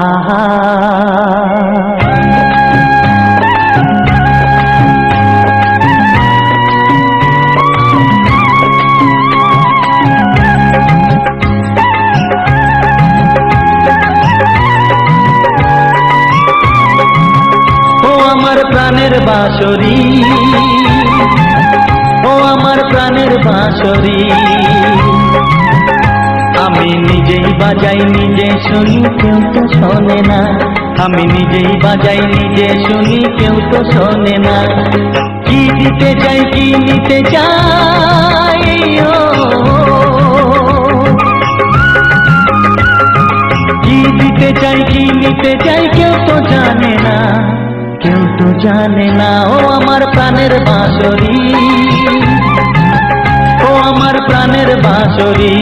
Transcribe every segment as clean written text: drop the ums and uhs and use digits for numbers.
আহা প্রাণের বাঁশরি ও আমার প্রাণের বাঁশরি আমি নিজেই বাজাই নিজে শুনি কেউ তো শোনে না আমি নিজেই বাজাই নিজে শুনি কেউ তো শোনে না কি দিতে চাই কি নিতে চাই কি দিতে চাই কি নিতে চাই কেউ তো জানে না কেউ তো জানে না ও আমার প্রাণের বাঁশরি ও আমার প্রাণের বাঁশরি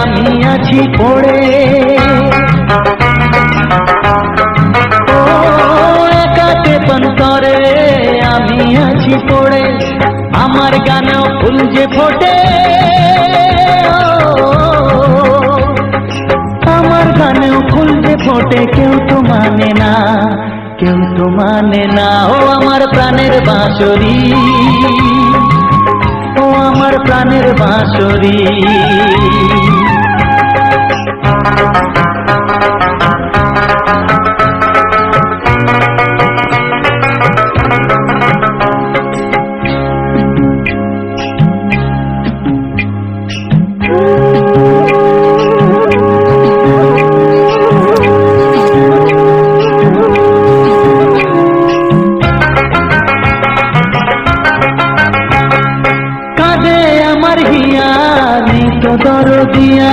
আমি আছি পড়ে ও একাতে পন্তরে আমি আছি পড়ে আমার গানেও ফুল যে ফোটে আমার গানেও ফুল যে ফোটে কেউ তো মানে না কেউ তো মানে না ও আমার প্রাণের বাঁশরি ও আমার প্রাণের বাঁশরি দরদিয়া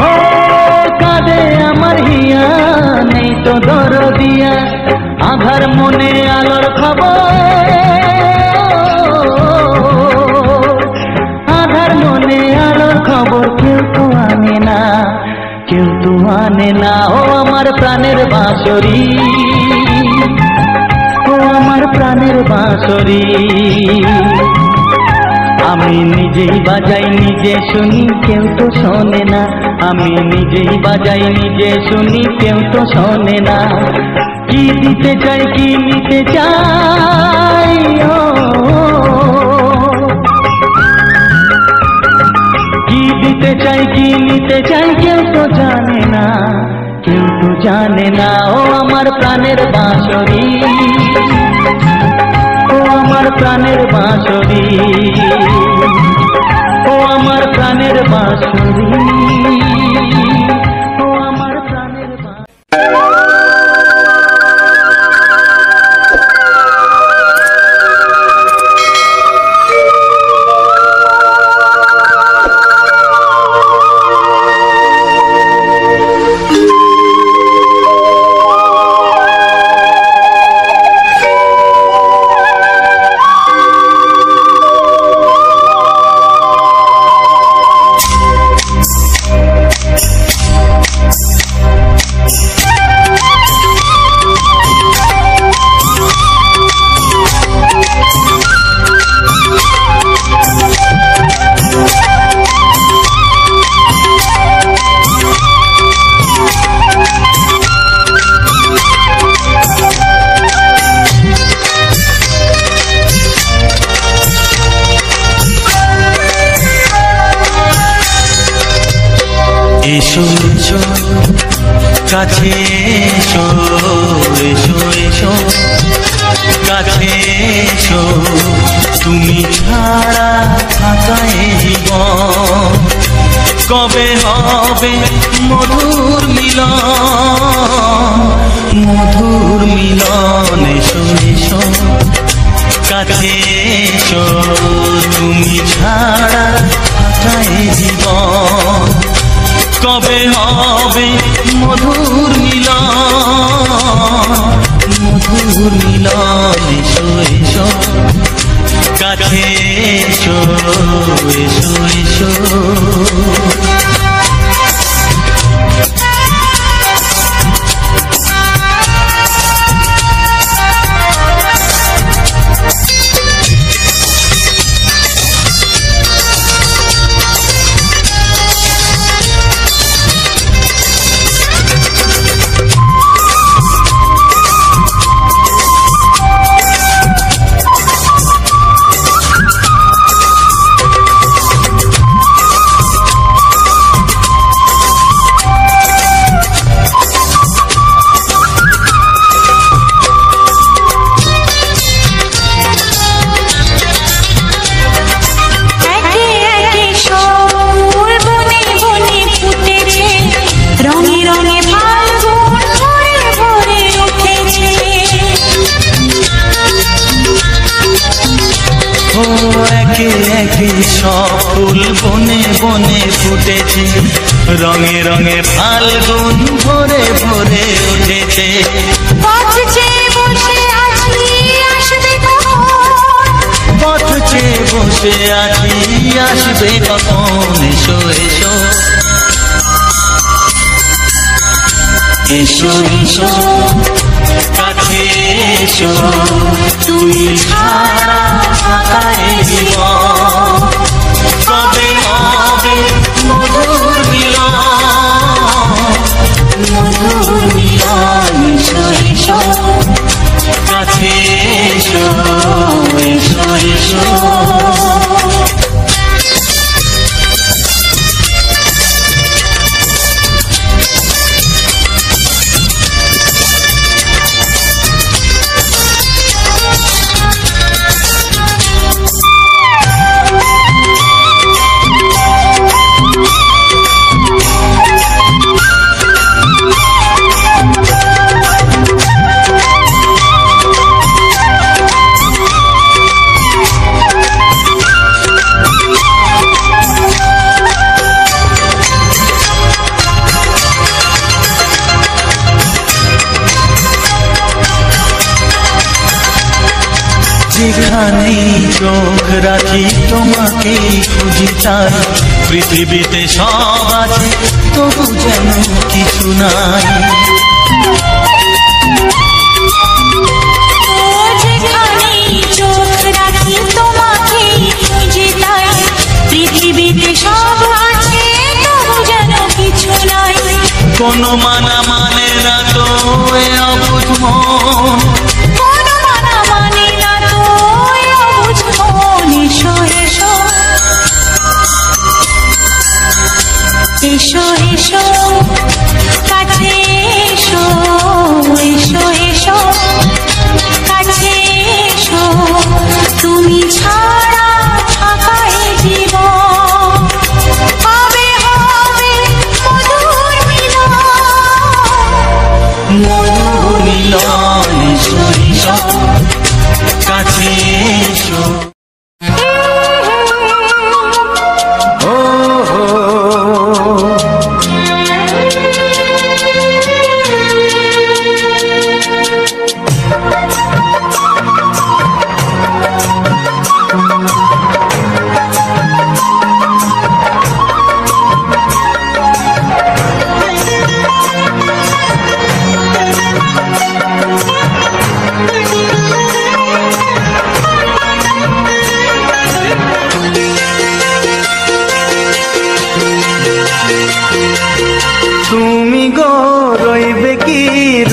ও কাঁদে আমার হিয়া নেই তো দরদিয়া আধার মনে আলোর খবর আধার মনে আলোর খবর কেউ তো আনে না কেউ তো আনে না ও আমার প্রাণের বাঁশরি ও আমার প্রাণের বাঁশরি আমি নিজেই বাজাই নিজে শুনি কেউ তো শোনে না আমি নিজেই বাজাই নিজে শুনি কেউ তো শোনে না কি দিতে চাই কি নিতে চাই কি দিতে চাই কি নিতে চাই কেউ তো জানে না কেউ তো জানে না ও আমার প্রাণের বাঁশরি ও আমার প্রাণের বাঁশরি ও আমার প্রাণের বাঁশরি ও আমার প্রাণের এসো এসো কাছে এসো এসো এসো কাছে এসো তুমি ছাড়া থাকা এ জীবন কবে হবে মধুর মিলন এসো এসো কাছে এসো তুমি ছাড়া থাকা এ জীবন কবে হবে মধুর মিলন, মধুর মিলন। এসো এসো কাছে এসো, এসো এসো। সব ফুল বনে বনে ফুটেছে, রঙে রঙে ফাল্গুন ভরে ভরে উঠেছে। পথ চেয়ে বসে আছি আসবে কখন, এসো এসো এসো এসো কাছে এসো, তুমি ছাড়া থাকায় জীবন। কবে হবে মধুর মিলন, মধুর মিলন। এসো এসো কাছে এসো, এসো এসো। যেখানেই চোখ রাখি তোমাকেই খুঁজি তাই, পৃথিবীতে সব আছে তবু যেন কিছু নাই। যেখানেই চোখ রাখি তোমাকেই খুঁজি তাই, পৃথিবীতে সব আছে তবু যেন কিছু নাই। কোনো মানা মানে না তো এ অবুঝ মন, এসো এসো কাছে এসো, এসো এসো কাছে এসো, তুমি ছাড়া থাকায় জীবন। হবে হবে মধুর মিলন, মধুর মিলন। এসো এসো কাছে এসো। তুমি গো রইবে কি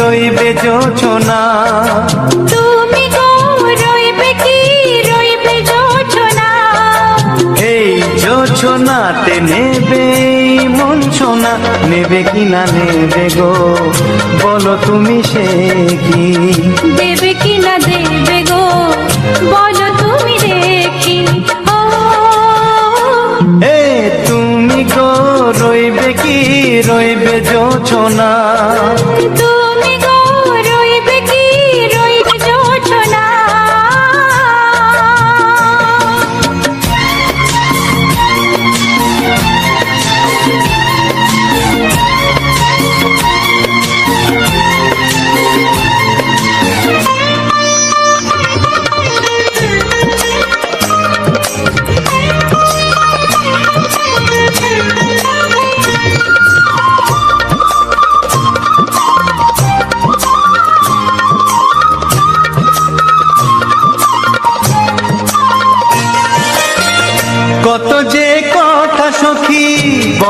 রইবে জোছনা, তুমি গো রইবে কি রইবে জোছনা, এই জোছনাতে নেবে মন সোনা, নেবে কি না নেবে গো বলো তুমি সে কি, দেবে কি না দেবে গো বলো তুমি দেখি। ও এ তুমি গো রইবে কি রইবে জোছনা, তুমি গো রইবে কি রইবে জোছনা।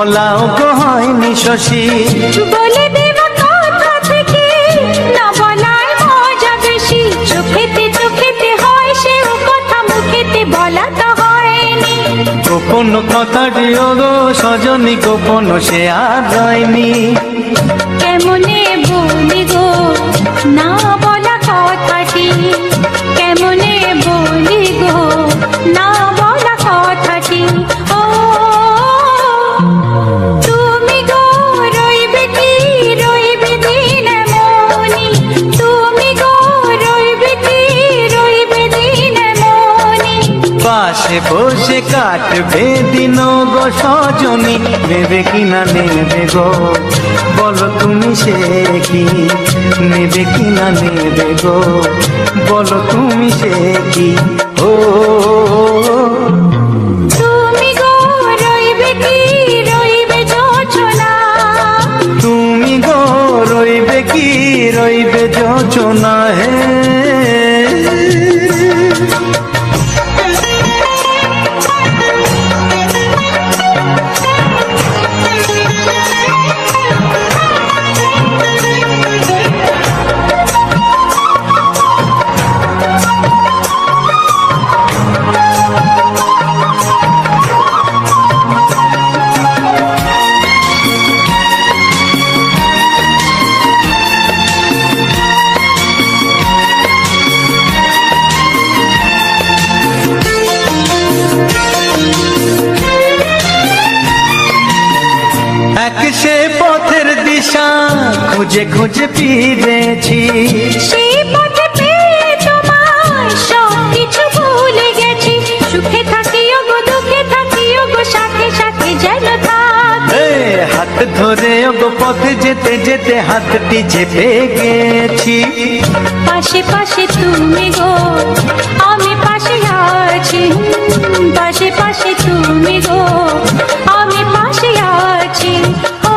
বলাও গো হয়নি শশী। বলে দেব কথা থেকে না বলার মজা বেশি। চোখেতে হয় সেও কথা, মুখেতে বলা তো হয়নি। গোপন কথাটি ও গো সজনী, গোপন সে আর হয়নি। কেমনে বলি গো না বলা কথাটি, কেমনে বলি গো না বলা কথাটি। ও তুমি গো রইবে কি রইবে দিন মনি, তুমি গো রইবে কি রইবে দিন মনি। পাশে বসে কাটবে দিন গো সজনী, নেবে কি না নেবে গো বলো তুমি সে কি, নেবে কি না নেবে গো বলো তুমি সে কি। ও তুমি গো রইবে কি রইবে যোচনা, তুমি গো রইবে কি রইবে যোচনা হে। এক সে পথের দিশা খুঁজে খুঁজে ফিরেছি, সেই পথে পেয়ে তোমায় সব কিছু ভুলে গেছি। সুখে থাকিও গো দুঃখে থাকিও গো সাথে সাথে যেন থাকি। হাত ধরে গো পথে যেতে যেতে হাতটি চেপে গেছি। পাশে পাশে তুমি গো আমি পাশে আছি, পাশে পাশে তুমি গো আমি পাশে আছি। ও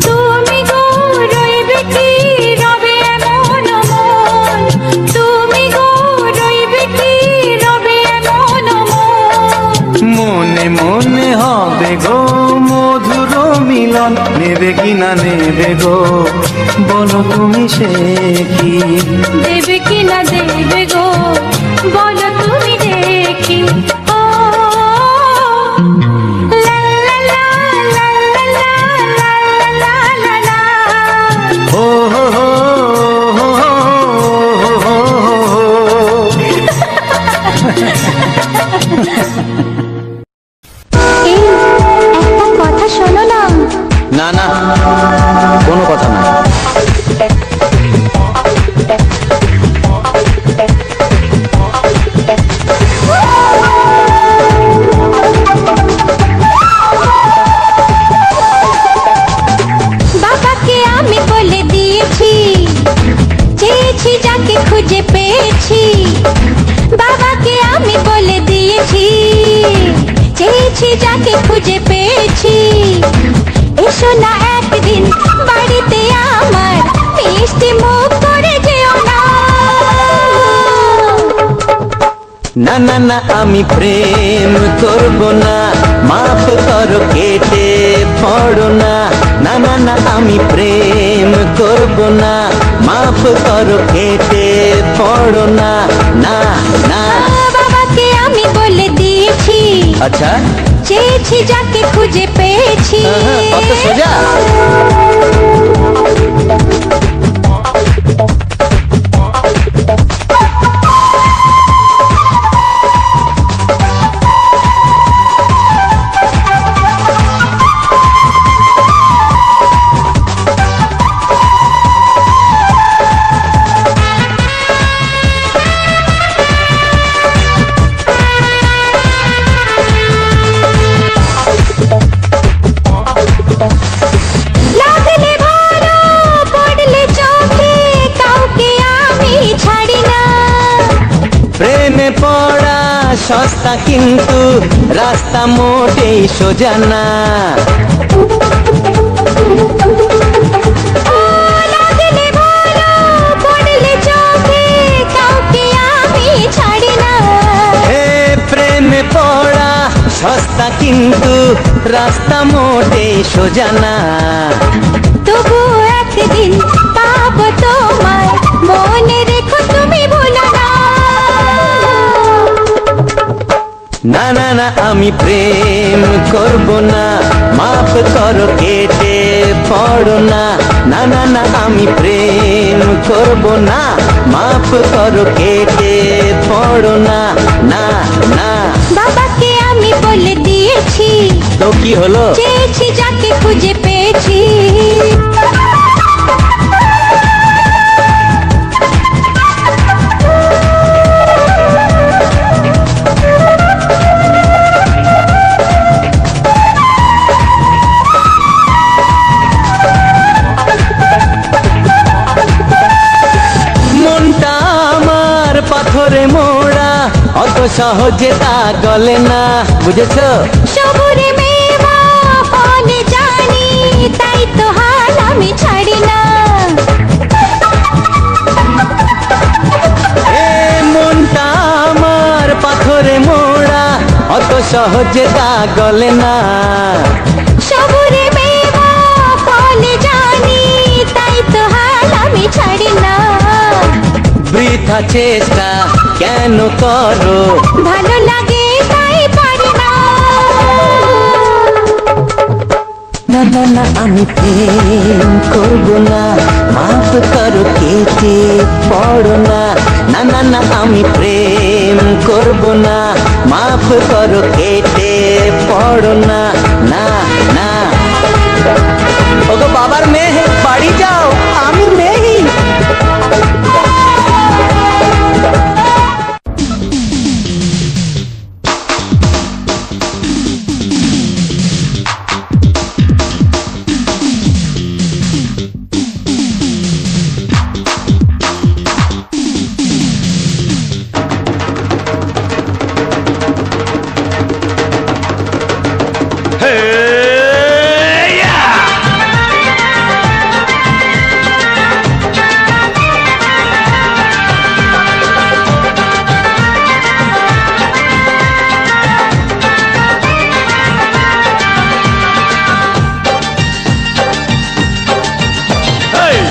তুমি গো রইবে কি রবে এমন মন, তুমি গো রইবে কি রবে এমন মন। মনে মনে হবে গো মধুর মিলন, নেবে কি না নেবে গো বলো তুমি সে কি, দেবে কি না দেবে গো বলো তুমি দেখি। ও লা লা লা লা লা লা লা লা লা। ও হো হো হো হো হো হো। এই একটা কথা শোনো না। না না কোনো কথা না। বাবাকে আমি বলে দিয়েছি, চেয়েছি যাকে খুঁজে পেয়েছি। বাবাকে আমি বলে দিয়েছি, চেয়েছি যাকে খুঁজে পেয়েছি। এসো না একদিন বাড়িতে আমার, মিষ্টি মুখ করে যেও না। না না না আমি প্রেম করব না, মাফ করো কেটে পড়ো না। না না না আমি প্রেম করব না, মাফ করো কেটে পড়ো না। না না বাবাকে আমি বলে দিয়েছি, আচ্ছা চেয়েছি যাকে খুঁজে পেয়েছি। অত সোজা। লাগলে ভালো পড়লে চোখে কাউকে আমি ছাড়ি না। প্রেমে পড়া সস্তা কিন্তু রাস্তা মোটেই সোজা না। লাগলে ভালো পড়লে চোখে কাউকে আমি ছাড়ি না। হে প্রেমে পড়া সস্তা কিন্তু রাস্তা মোটেই সোজা না। তবু একদিন পাবো তোমায়, মনে রেখো তুমি ভুলো না। না না না আমি প্রেম করব না, মাফ করো কেটে পড়ো না। না না না আমি প্রেম করব না, মাফ করো কেটে পড়ো না। না না বাবাকে আমি বলে দিয়েছি, তো কি হলো? চেয়েছি যাকে খুঁজে পেয়েছি। মনটা আমার পাথরে মোড়া, অত সহজে তা গলে না, বুঝেছো? সবুরে মেওয়া ফলে জানি, তাই তো হাল আমি ছাড়ি না। এ মনটা আমার পাথরে মোড়া, অত সহজে তা গলে না। সবুরে মেওয়া ফলে জানি, তাই তো হাল আমি ছাড়ি না। বৃথা চেষ্টা কেন করো? ভালো লাগে তাই পারি না। না না না আমি প্রেম করব না, মাফ করো কেটে পড়ো না। না না না আমি প্রেম করব না, মাফ করো কেটে পড়ো না। না না ওগো বাবার মেয়ে বাড়ি যাও, আমি নেই।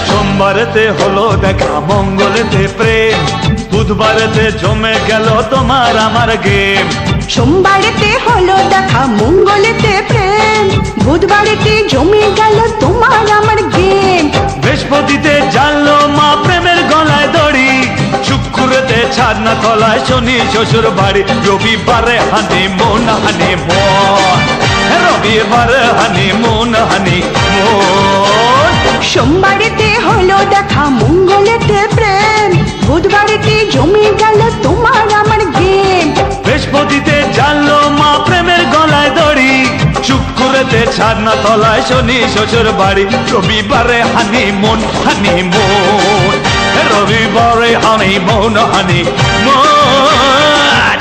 সোমবারেতে হলো দেখা, মঙ্গলেতে প্রেম, বুধবারেতে জমে গেল তোমার আমার গেম। সোমবারেতে হলো দেখা, মঙ্গলেতে প্রেম, বুধবারেতে জমে গেল তোমার আমার গেম। বৃহস্পতিতে জানলো মা প্রেমের গলায় দড়ি, শুক্রতে ছাড়না তলায় শনি শ্বশুর বাড়ি, রবিবারে হানি মন হানি মন, রবিবারে হানি মন হানি মন। সোমবারেতে হলো দেখা, মঙ্গলেতে প্রেম, বুধবারেতে জমে গেল তোমার আমার গেম। বৃহস্পতিতে জানলো মা প্রেমের গলায় দড়ি, শুক্রতে ছাড়না তলায় শনি শ্বশুর বাড়ি, রবিবারে হানি মন হানি মন, রবিবারে হানি মন হানি মন।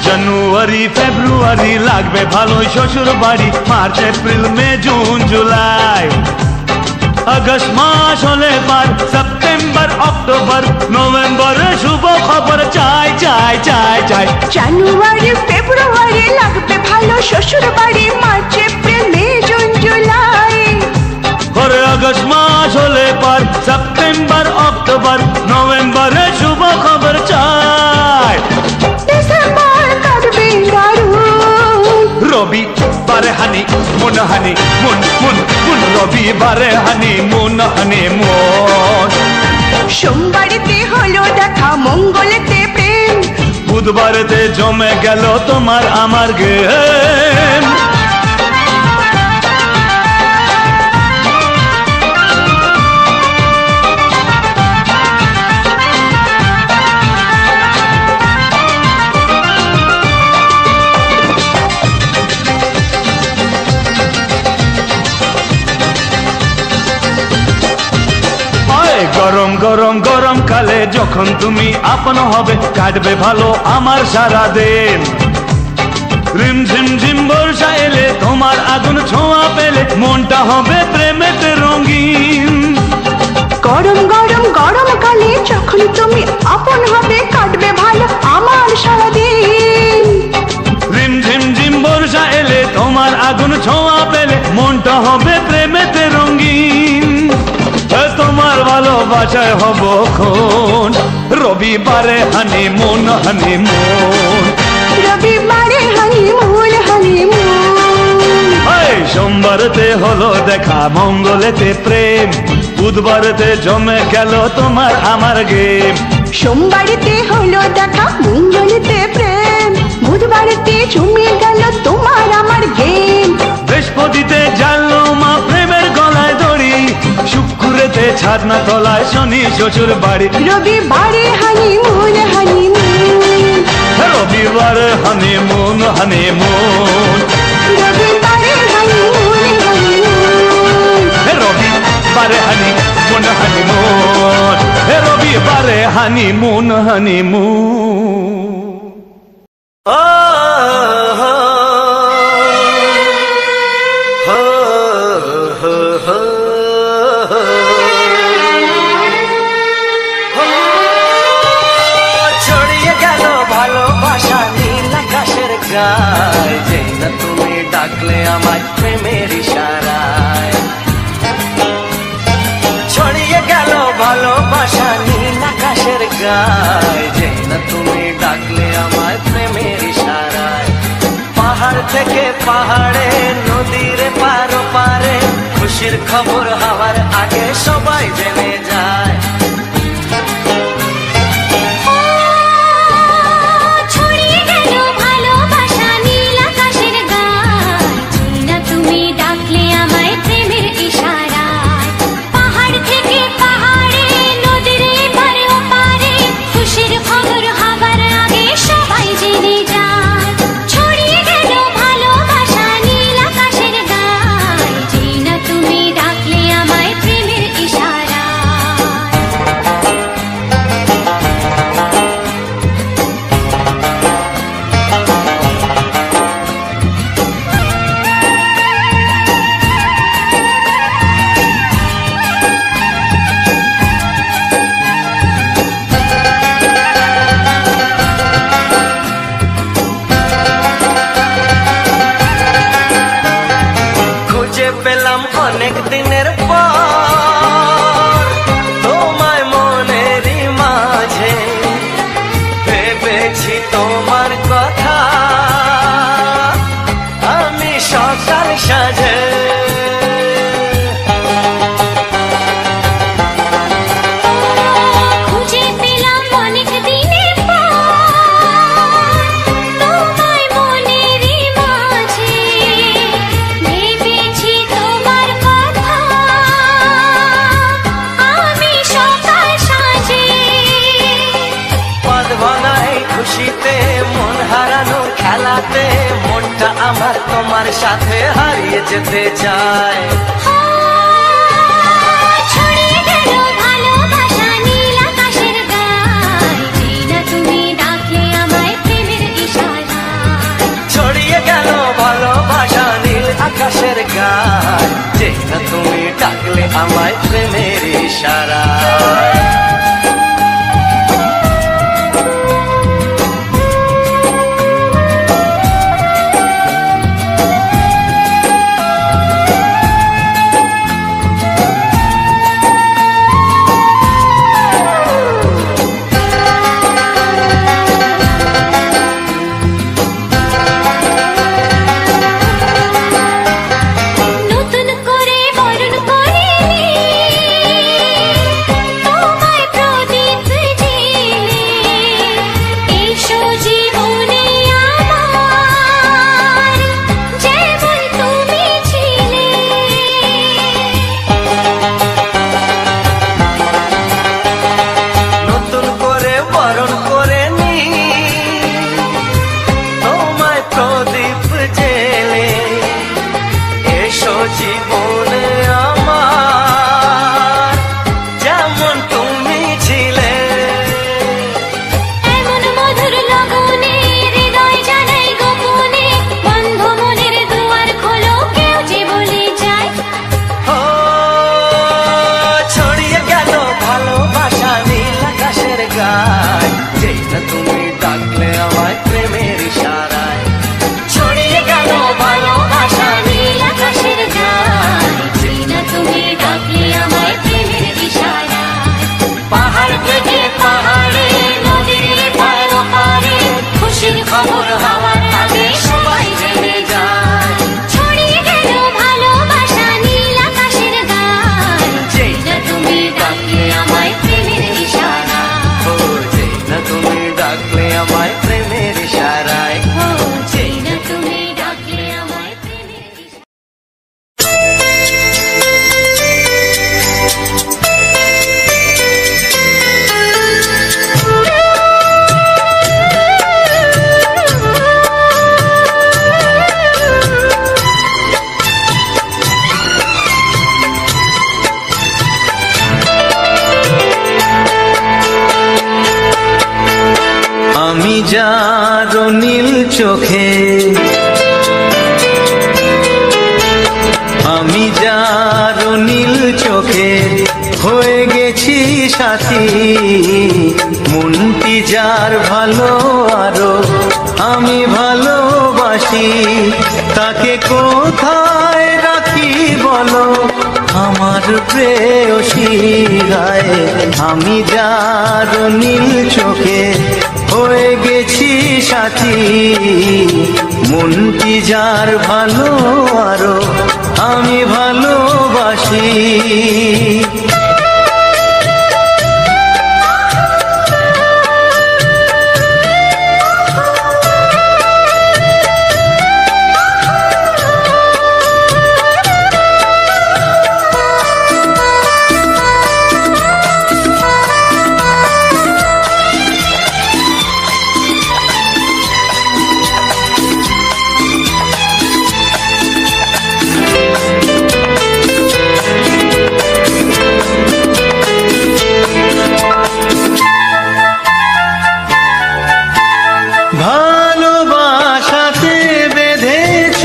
জানুয়ারি ফেব্রুয়ারি লাগবে ভালোই শ্বশুর বাড়ি, March April May June July, August মাস হলে পার, সেপ্টেম্বর অক্টোবর নভেম্বরে শুভ খবর চাই চাই চাই চাই। জানুয়ারি ফেব্রুয়ারি লাগবে ভালো শ্বশুর বাড়ি, March April May June July, পরে আগস্ট মাস হলে পার, সেপ্টেম্বর অক্টোবর নভেম্বরে শুভ খবর চাই। ডিসেম্বর কাটবে দারুণ, রবিবারে হানি মন হানি মন মন মন, রবিবারে হানি মন হানি মন। সোমবারেতে হলো দেখা, মঙ্গলেতে প্রেম, বুধবারেতে জমে গেল তোমার আমার গেম। গরম গরম কালে যখন তুমি আপন হবে কাটবে ভালো আমার সারা দিন রিম ঝিম ঝিম বর্ষা এলে তোমার আগুন ছোঁয়া পেলে মনটা হবে প্রেমেতে রঙিন গরম গরম গরম কালে যখন তুমি আপন হবে কাটবে ভালো আমার সারাদিন রিম ঝিম ঝিম বর্ষা এলে তোমার আগুন ছোঁয়া পেলে মনটা হবে প্রেমেতে রঙিন তোমার ভালোবাসায় হব খন রবিবারে হানিমুন হানিমুন রবিবারে হানিমুন হানিমুন সোমবারতে হলো দেখা মঙ্গলেতে প্রেম বুধবারতে জমে গেল তোমার আমার গেম সোমবারেতে হলো দেখা মঙ্গলেতে প্রেম বুধবারেতে জমে গেল তোমার আমার গেম বৃহস্পতিতে জানলো মা প্রেমের গলায় দড়ি শুক্রেতে ছাদনা তলায় শনি শ্বশুর বাড়ি রবিবারে হানিমুন হানিমুন রবিবারে হানিমুন হানিমুন রবিবারে হানিমুন হানিমুন রবিবারে হানিমুন হানিমুন রবিবারে হানিমুন হানিমুন ছড়িয়ে গেল ভালোবাসা নীল আকাশের গায়ে যেই না তুমি ডাকলে আমার প্রেমের ইশারায় ছড়িয়ে গেল ভালোবাসা নীল আকাশের গায়ে যেই না তুমি ডাকলে আমার প্রেমের ইশারায় পাহাড় থেকে পাহাড়ে নদীর পারো পারে খুশির খবর হওয়ার আগে সবাই জেনে যায় ছড়িয়ে গেল ভালোবাসা নীল আকাশের গায়ে যেই না তুমি ডাকলে আমায় প্রেমের ইশারায় পাহাড় থেকে পাহাড়ে নদীর পারে ওপারে খুশির খবর হবার আগে সবাই জেনে যায় ছড়িয়ে গেল ভালোবাসা নীল আকাশের গায়ে যেই না তুমি ডাকলে আমায় প্রেমের ইশারায় খুঁজে পেলাম অনেক দিনের পর তোমায় মনেরই মাঝে ভেবেছি তোমার কথা আমি সকাল সাজে খুঁজে পেলাম অনেক দিনের পর তোমায় মনেরই মাঝে ভেবেছি তোমার কথা আমি সকাল সাজে পদ ভাঙায় খুশিতে মন হারানো খেলাতে মনটা আমার তোমার সাথে হারিয়ে যেতে চায় ছড়িয়ে গেল ভালোবাসা নীল আকাশের গায়ে যেই না তুমি ডাকলে আমায় প্রেমের ইশারায় ছড়িয়ে গেল ভালোবাসা নীল আকাশের গায় যেই না তুমি ডাকলে আমায় প্রেমের ইশারায় খবর হওয়ার আগে সবাই জেনে যায়। ছড়িয়ে গেল ভালোবাসা নীল আকাশের গায়, যেই না তুমি ডাকলে আমায় প্রেমের ইশারায়। ও যেই না তুমি ডাকলে আমায় প্রেমের ইশারায়। ও যেই না তুমি ডাকলে আমায় প্রেমের ইশারায়। আমি যার নীল চোখে, আমি যার নীল চোখে হয়ে গেছি সাথী, মনটি যার ভালো আরো আমি ভালোবাসি, তাকে কোথায় রাখি বলো আমার প্রেয়সী গায়ে। আমি যার নীল চোখে হয়ে গেছি সাথী, মনটি যার ভালো আরো আমি ভালোবাসি। ভালোবাসাতে বেঁধেছ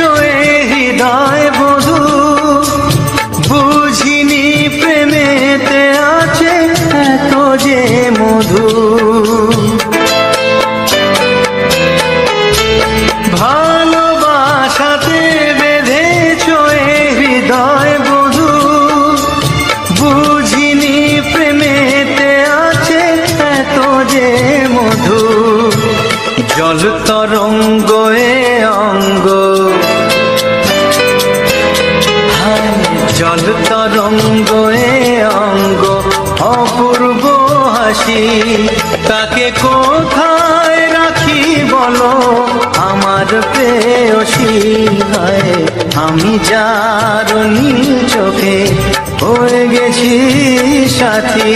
হৃদয় বধূ, বুঝিনি প্রেমেতে আছে এত যে মধু। ভালোবাসাতে বেঁধেছ হৃদয় বধূ, বুঝিনি প্রেমেতে আছে এত যে মধু। জল তরঙ্গ এ অঙ্গ, জল তরঙ্গ এ অঙ্গ অপূর্ব হাসি, তাকে কোথায় রাখি বলো আমার প্রেয়সী গায়ে। আমি যার নীল চোখে হয়ে গেছি সাথী।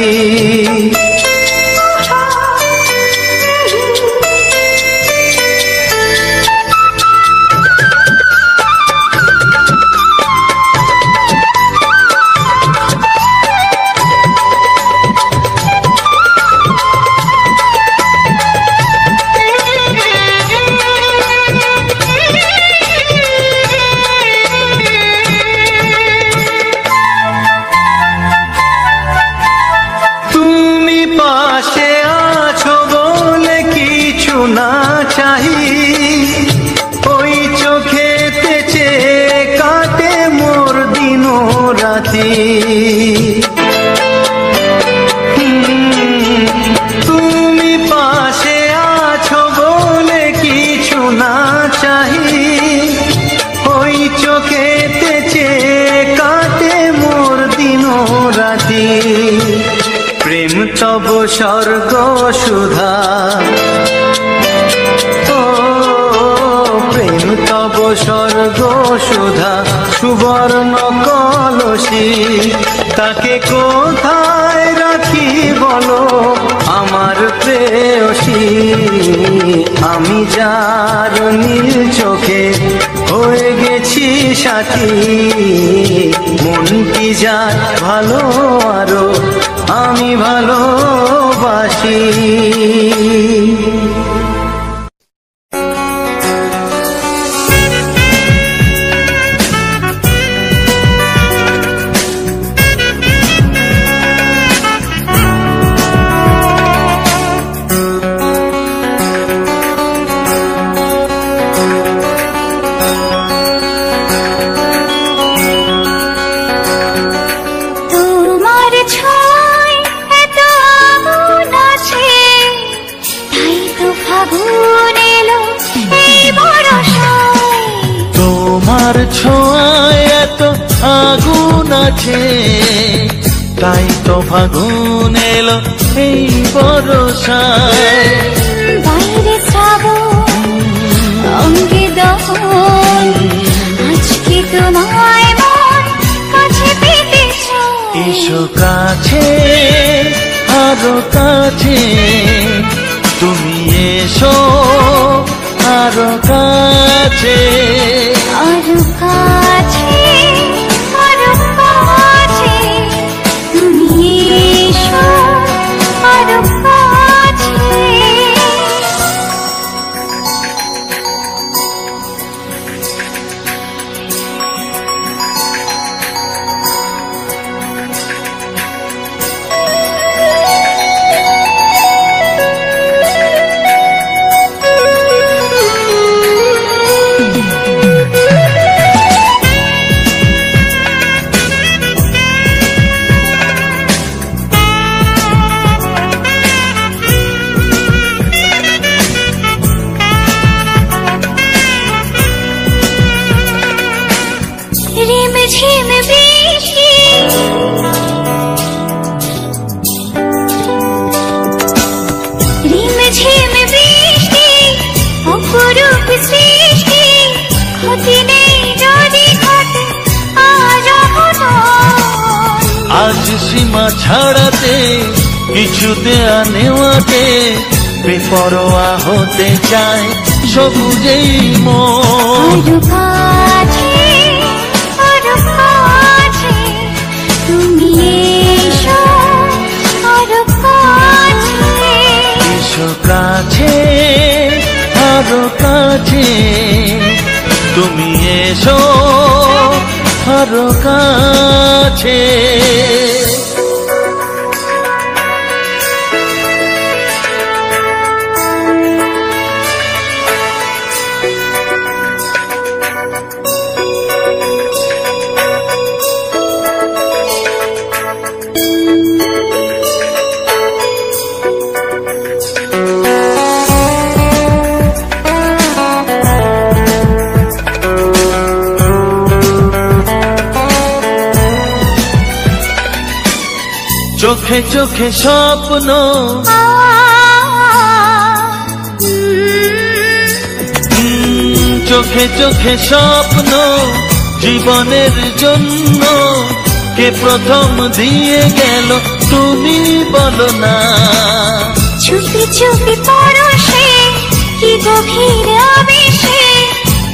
না চাহি ওই চোখেতে চেয়ে কাটে মোর দিন রাতি। তুমি পাশে আছো বলে কিছু না চাহি ওই চোখেতে চেয়ে কাটে মোর দিন রাতি। প্রেম তব স্বর্গ সুধা, প্রেম তব স্বর্গ সুধা সুবর্ণ কলসী, তাকে কোথায় রাখি বলো আমার প্রেয়সী। আমি যার নীল চোখে হয়ে গেছি সাথী, মনটি যার ভালো আরো আমি ভালোবাসি। ছোঁয়ায় এত আগুন আছে, তাই তো ফাগুন এলো এই বরষায়। বাইরে শ্রাবণ অঙ্গে দহন, আজকে তোমায় মন কাছে পেতে চায়। এসো কাছে আরো কাছে, তুমি এসো আরো কাছে। আরো কাছে, আরো কাছে, তুমি এসো আরো কাছে। ঝিম বৃষ্টি, রিম ঝিম বৃষ্টি, অপরূপ সৃষ্টি, ক্ষতি নেই যদি ঘটে আজ সীমা ছাড়াতে, কিছু দেয়া নেওয়াতে, বেপরোয়া হতে চায় সবুজেই মন। আরো কাছে, আরো কাছে, তুমি এসো আরো কাছে। এসো কাছে আরো কাছে, তুমি এসো আরো কাছে। চোখে চোখে স্বপ্ন, চোখে চোখে স্বপ্ন, জীবনের জন্য কে প্রথম দিয়ে গেল তুমি বলো না। চুপি চুপি পরশে, কি গভীর আবেশে,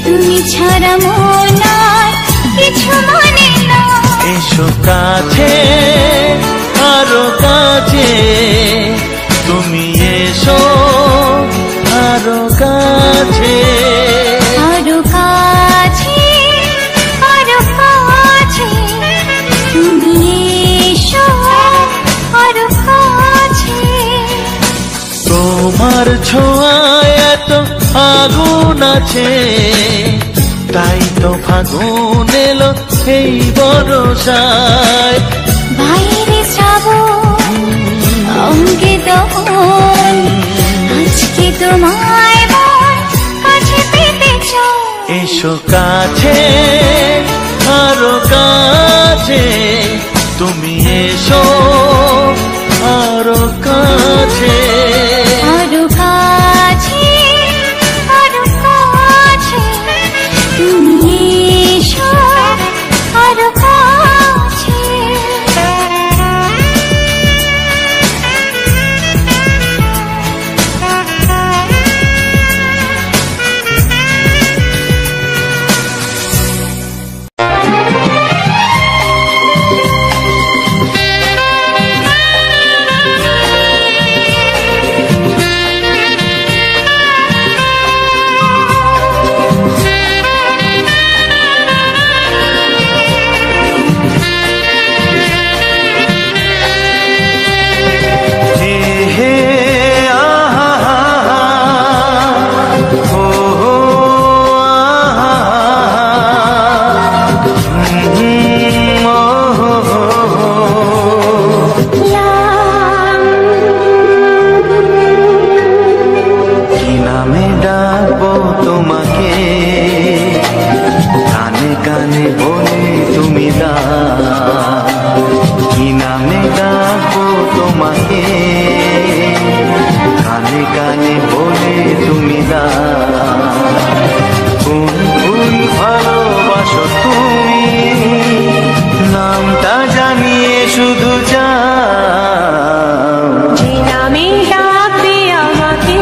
তুমি ছাড়া মন আর কিছু মনে না। এসো কাছে আরো কাছে, তুমি এসো আরো কাছে। আরো কাছে, আরো কাছে, তুমি এসো আরো কাছে। তোমার ছোঁয়ায় এত আগুন আছে, তাই তো ফাগুন এলো এই বরষায়। বাইরে শ্রাবণ অঙ্গে দহন, আজকে তোমায় মন কাছে পেতে চায়। এসো কাছে আরো কাছে, তুমি এসো আরো কাছে। আরো কাছে, আরো কাছে, তুমি এসো আরো কাছে। কানে বলে তুমি দাও, কি নামে ডাকবো তোমাকে, কানে কানে বলে তুমি দাও, কোন ফুল ভালোবাসো তুমি, নামটা জানিয়ে শুধু যাও। যে নামে ডাকবে আমাকে,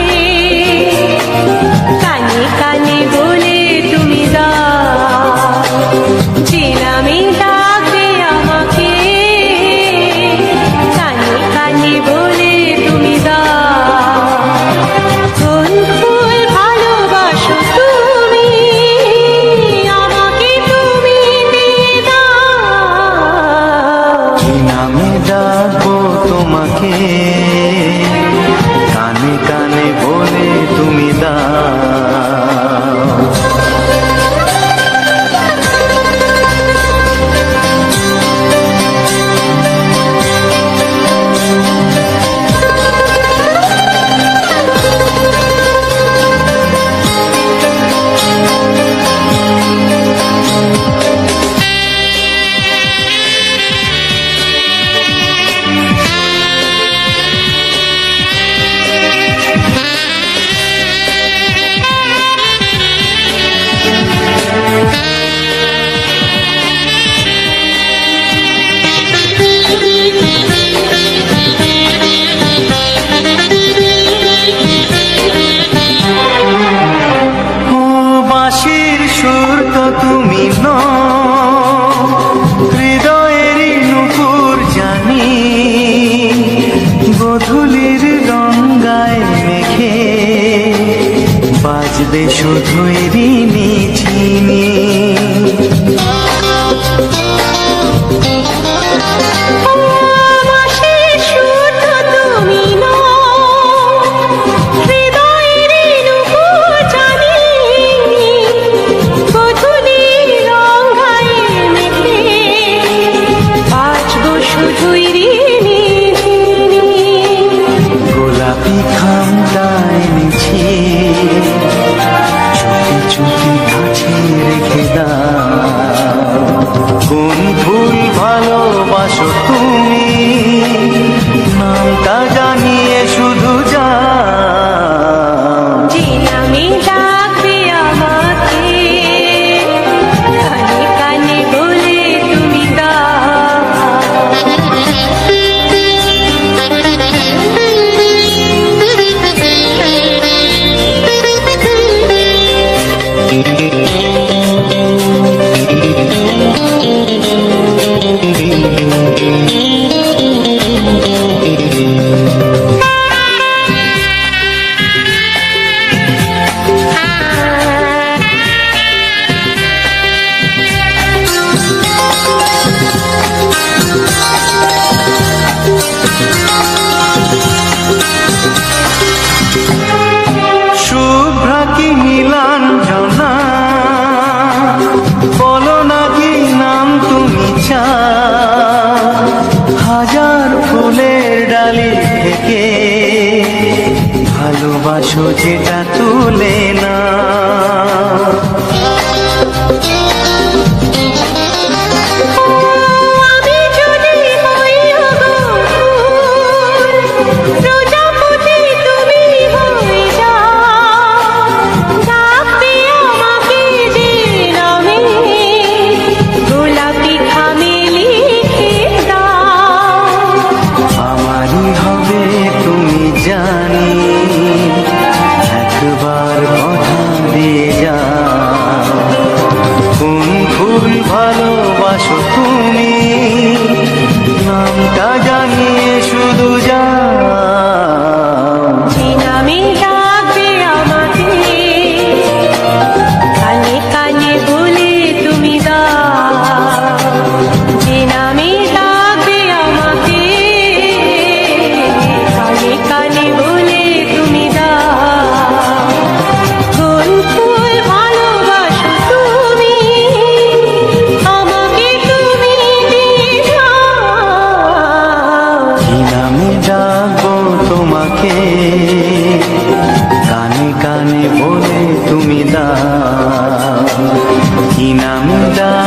কানে কানে বলে তুমি দাও, যে নামে ডাকবে আমাকে, কানে কানে বলে তুমি দাও, কোন ফুল ভালোবাসো তুমি, আমাকে তুমি দিয়ে দাও। কি নামে ডাকবো তোমাকে, কানে কানে বলে তুমি দাও। ও বাঁশির সুর তো তুমি নও, হৃদয়েরই নুপুর জানি, গোধূলির গঙ্গায় মেঘে বাজবে শুধুই রিনি ঝিনি। বাঁশির সুর তো তুমি নও, হৃদয়ের নুপুর জানি, গোধূলির গঙ্গায় মেঘে বাজবো শুধুই রিনি ঝিনি। গোলাপি খামটায় এনেছি, চুপি চুপি কাছে রেখে দাও, কোন ফুল ভালোবাসো তুমি, নামটা জানিয়ে শুধু যাও। যে নামে ডাকবে আমাকে, কানে কানে বলে তুমি শুভ্রা কি নীলাঞ্জনা, বলো না কি নাম তুমি চাও, হাজার ফুলের ডালি থেকে ভালোবাসো যেটা তুলে না। আমি যদি হই ফুল, প্রজাপতি তুমি হয়ে যাও, ডাকবে আমাকে যে নামে, গোলাপি খামে লিখে দাও। আমারই হবে তুমি জানি, একবার কথা দিয়ে যাও, কোন ফুল ভালোবাসো তুমি, নামটা জানিয়ে শুধু যাও। যে নামে ডাকবে আমাকে, কানে কানে বলে তুমি দাও, যে নামে ডাকবে আমাকে, কানে কানে বলে তুমি দাও, কোন ফুল ভালোবাসো তুমি, আমাকে তুমি দিয়ে দাও। কি নামে ডাকবো তোমাকে, কানে কানে বলে তুমি দাও, কি নামে ডাকবো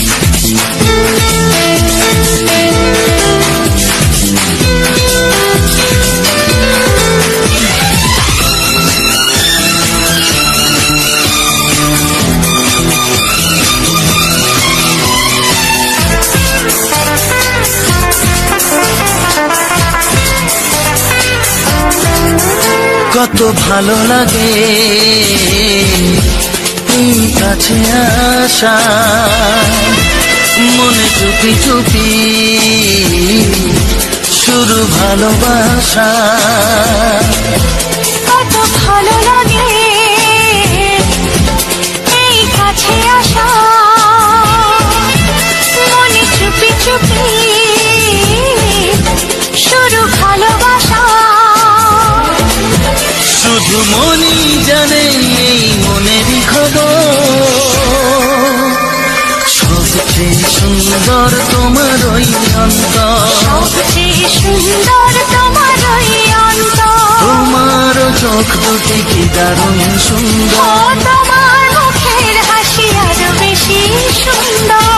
কত ভালো লাগে এই কাছে আসা, মনে চুপি চুপি শুরু ভালোবাসা। কত ভালো লাগে এই কাছে আসা, মনে চুপি চুপি শুরু ভালোবাসা। শুধু মনই জানে এই মনেরই খবর, সবচেয়ে সুন্দর তোমার ওই অন্তর, সবচেয়ে সুন্দর তোমার ওই অন্তর। তোমার চোখ দুটি কি দারুণ সুন্দর, তোমার মুখের হাসি আরো বেশি সুন্দর।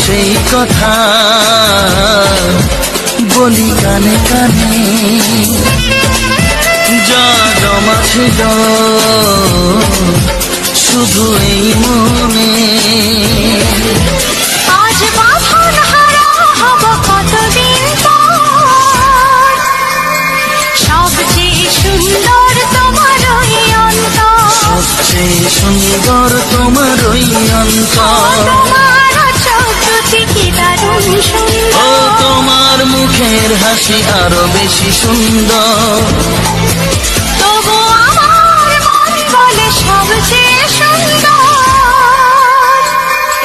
সেই কথা বলি কানে কানে, যা জমা ছিল শুধু এই মনে। আজ বাঁধন হারা হব কতদিন পর, সবচেয়ে সুন্দর তোমার ওই অন্তর, সবচেয়ে সুন্দর তোমার ওই অন্তর। ও তোমার মুখের হাসি আরো বেশি সুন্দর, তবু আমার মন বলে সবচেয়ে সুন্দর।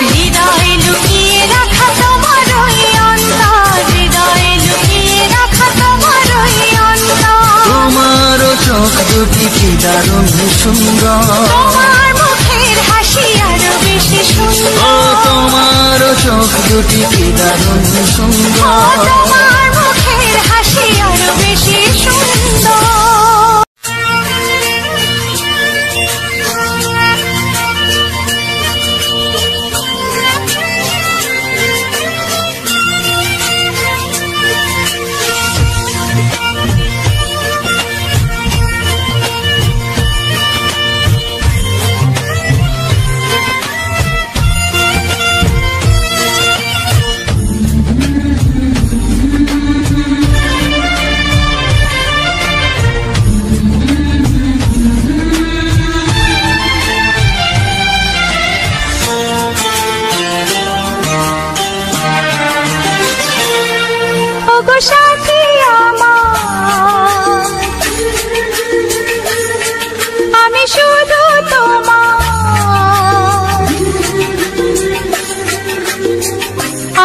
হৃদয়ে লুকিয়ে রাখা তোমার ওই অন্তর, হৃদয়ে লুকিয়ে রাখা তোমার ওই অন্তর। তোমার চোখ দুটি কি দারুণ সুন্দর, তোমার মুখের হাসি আরো বেশি সুন্দর। ও তোমার চোখ দুটি কি দারুণ সুন্দর, তোমার মুখের হাসি আরো বেশি সুন্দর। সাথী আমার, আমি শুধু তোমার,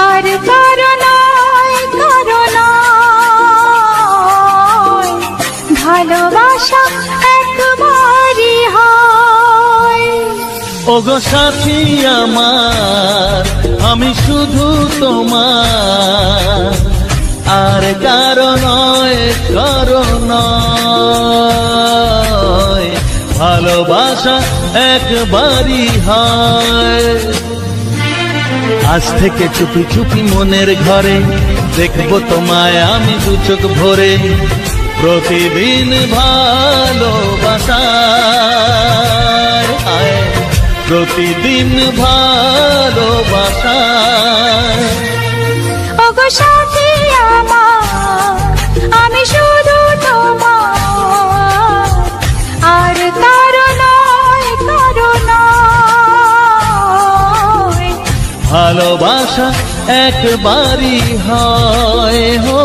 আর কারো নয়, কারো নয়, ভালোবাসা একবারই হয়। ওগো সাথী আমার, আমি শুধু তোমার, আর কারো নয়, কারো নয়, ভালোবাসা একবারই হয়। আজ থেকে চুপি চুপি মনের ঘরে দেখবো তোমায় আমি দু চোখ ভরে, প্রতিদিন ভালোবাসায়, প্রতিদিন ভালোবাসায়। ওগো সাথী আমার, আমি শুধু তোমার, আর কারো নয়, কারো নয়, ভালোবাসা একবারই হয়। হো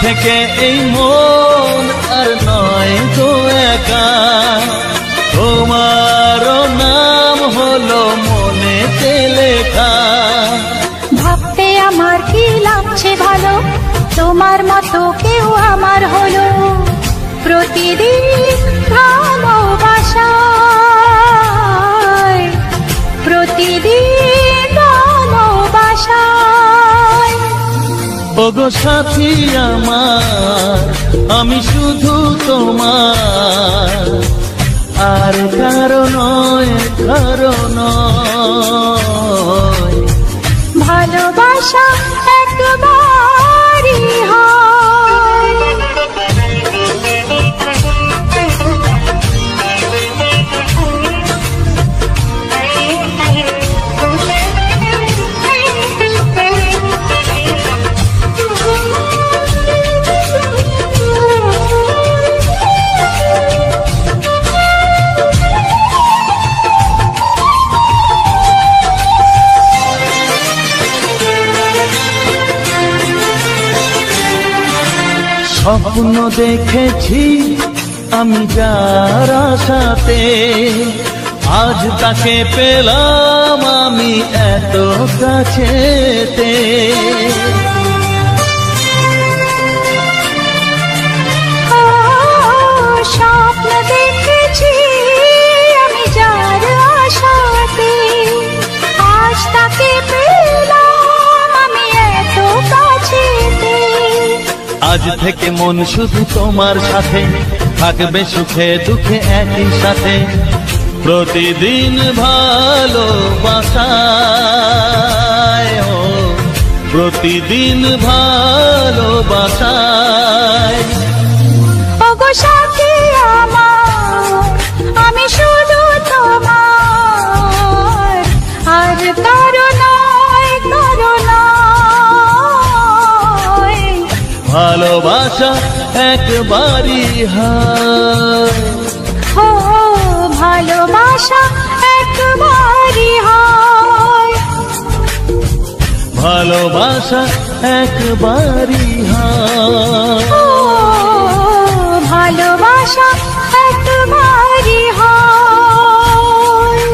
থেকে এই মন আর নয় গো একা, তোমারও নাম হলো মনেতে লেখা। ভাবতে আমার কি লাগছে ভালো, তোমার মতো কেউ আমার হলো। প্রতিদিন ভালোবাসায়, প্রতিদিন ভালোবাসায়। ওগো সাথী আমার, আমি শুধু তোমার, আর কারো নয়, কারো নয়। ভালোবাসা একবারই হয়। স্বপ্ন দেখেছি আমি যার আশাতে, আজ তাকে পেলাম আমি এত কাছেতে। স্বপ্ন দেখেছি আমি যার আশাতে, আজ তাকে পেলাম আমি এত কাছেতে। আজ থেকে মন শুধু তোমার সাথে, থাকবে সুখে দুঃখে একই সাথে। প্রতিদিন ভালোবাসায়, ও প্রতিদিন ভালোবাসায়। ওগো সাথী আমার, আমি শুধু তোমার, আর কারো নয়, কারো নয়। ভালোবাসা একবারই হয়, ও ভালোবাসা একবারই হয়। ভালোবাসা একবারই হয়, ও ভালোবাসা একবারই হয়।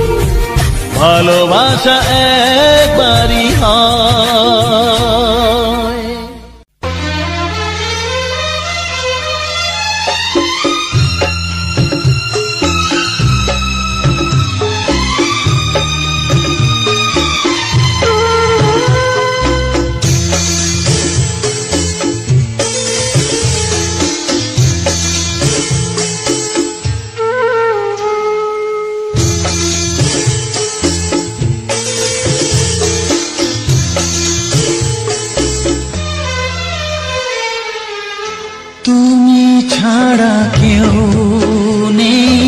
ভালোবাসা একবারই হয়। তুমি ছাড়া কেউ নেই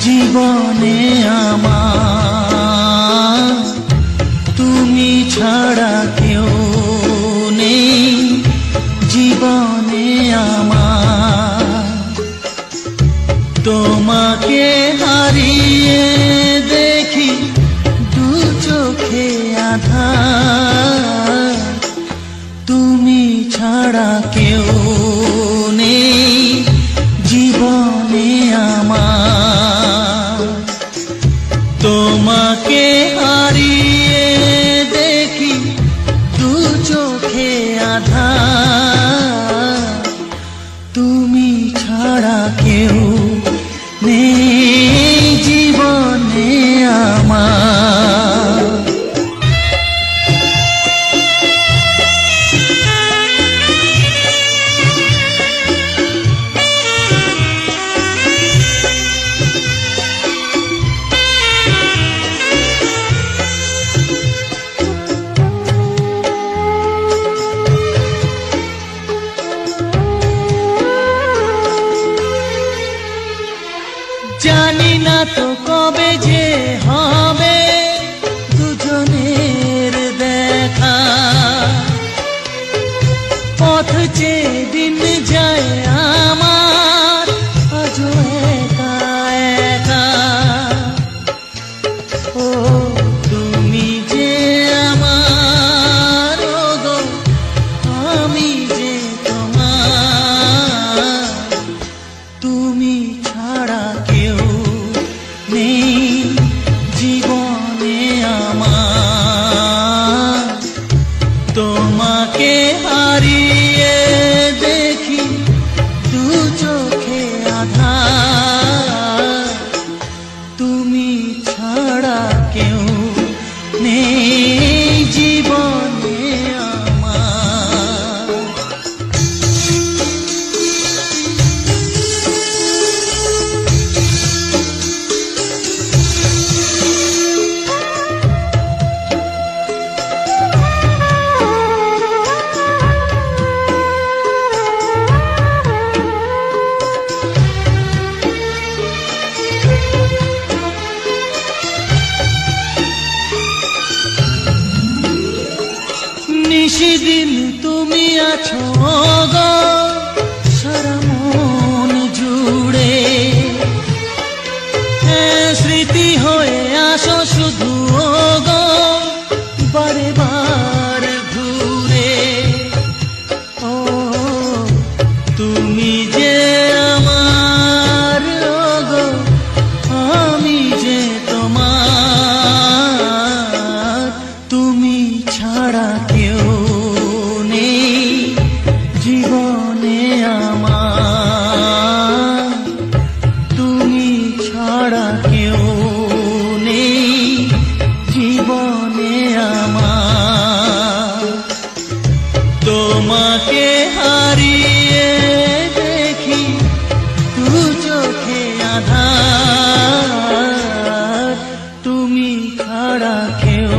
জীবনে আমার, তুমি ছাড়া কেউ নেই জীবনে আমার। তোমাকে হারিয়ে দেখি দু চোখে আঁধার, তুমি ছাড়া কেউ নেই জীবনে আমার। তোমাকে হারিয়ে দেখি দু চোখে আঁধার, তুমি ছাড়া কেউ নেই জীবনে আমার। জানি না তো কবে যে হবে দুজনের দেখা, পথ চেয়ে দিন যায় আমার আজও একা একা। ও তুমি যে আমার, ও গো আমি যে তোমার। তুমি ছাড়া কেউ নেই জীবনে আমার, তোমাকে হারিয়ে দেখি দু চোখে আধার, তুমি ছাড়া কেউ নেই জীবনে আমার। নিশিদিন তুমি আছো গো সারা মন জুড়ে, স্মৃতি হয়ে আসো শুধু গো বারে বার ঘুরে। ও তুমি যে আমার গো আমি যে তোমার, তুমি ছাড়া কেউ নেই জীবনে আমার, তুমি ছাড়া কেউ নেই জীবনে আমার। তোমাকে হারিয়ে দেখি দু চোখে আধার, তুমি ছাড়া কেউ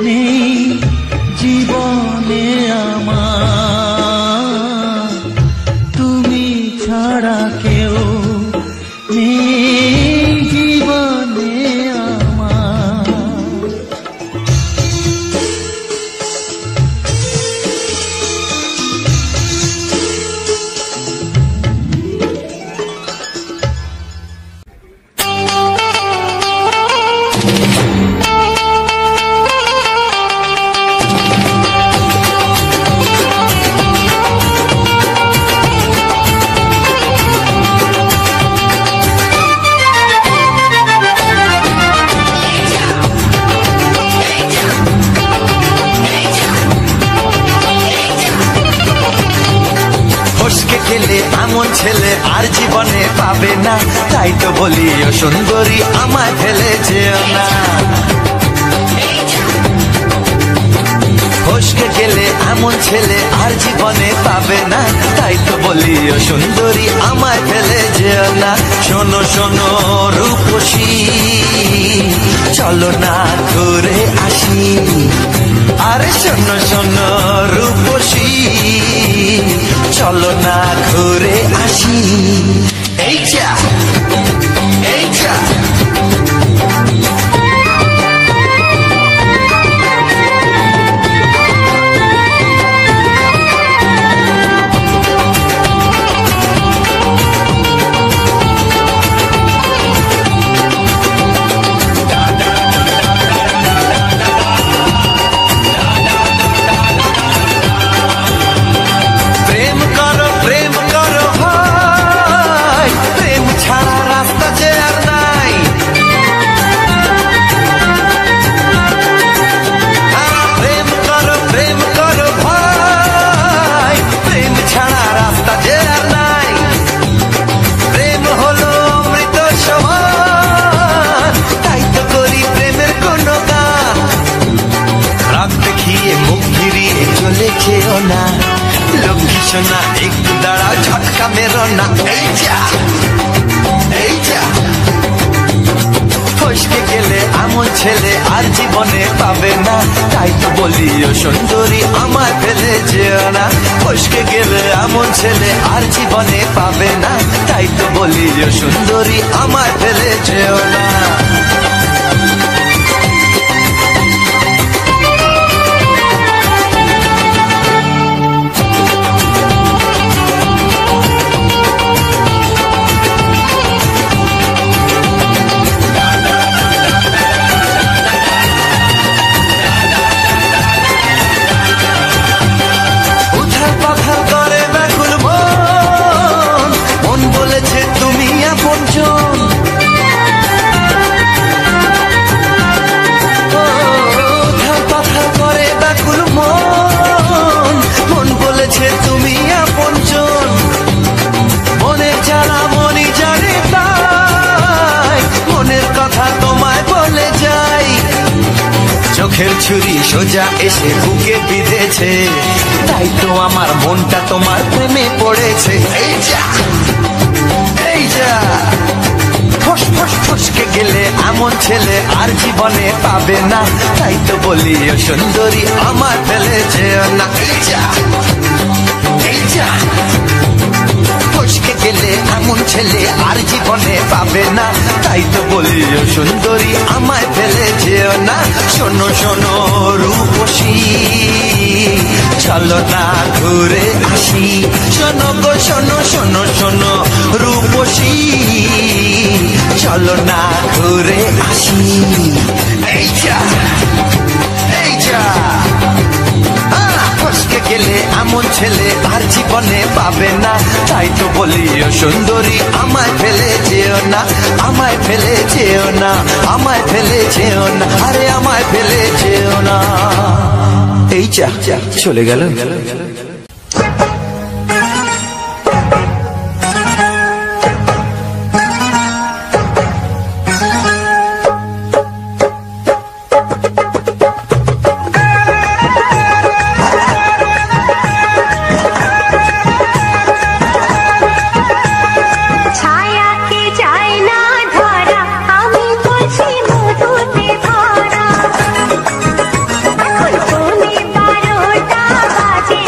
নেই জীবনে আমার, তুমি ছাড়া কেউ নেই জীবনে আমার। এমন ছেলে আর জীবনে পাবে না, তাই তো বলি ও সুন্দরী আমায় ফেলে যেও না। ফসকে গেলে এমন ছেলে আর জীবনে পাবে না, তাই তো বলি ও সুন্দরী আমায় ফেলে যেও না। শোনো শোনো রূপসী চলো না ঘুরে আসি, আরে শোনো শোনো রূপসী চলো না ঘুরে আসি। এই যা এই যা সোনা একটু দাঁড়াও ঝটকা মেরো না। এই যা এই যা ফসকে গেলে এমন ছেলে আর জীবনে পাবে না, তাই তো বলি ও সুন্দরী আমায় ফেলে যেও না। ফসকে গেলে এমন ছেলে আর জীবনে পাবে না, তাই তো বলি ও সুন্দরী আমায় ফেলে যেও না। দুঃখের ছুরি সোজা এসে বুকে বিঁধেছে, তাই তো আমার মনটা তোমার প্রেমে পড়েছে। এই যা এই যা, ফস ফস ফসকে গেলে এমন ছেলে আর জীবনে পাবে না, তাই তো বলি ও সুন্দরী আমার ফেলে যেও না। এই যা এই যা, ফসকে গেলে এমন ছেলে আর জীবনে পাবে না, তাই তো বলি ও সুন্দরী আমায় ফেলে যেও না। শোনো শোনো রূপসী, চলো না ঘুরে আসি, শোনো গো শোনো শোনো শোনো রূপসী, চলো না ঘুরে আসি। এই যা এই যা, ফসকে গেলে এমন ছেলে আর জীবনে পাবে না, তাই তো বলি ও সুন্দরী আমায় ফেলে যেও না, আমায় ফেলে যেও না, আমায় ফেলে যেও না, আরে আমায় ফেলে যেও না। এই যা চলে গেল। ছায়াকে চাই না ধরা, আমি বলছি মধুতে ভরা। এখন পৌনে 12টা বাজে,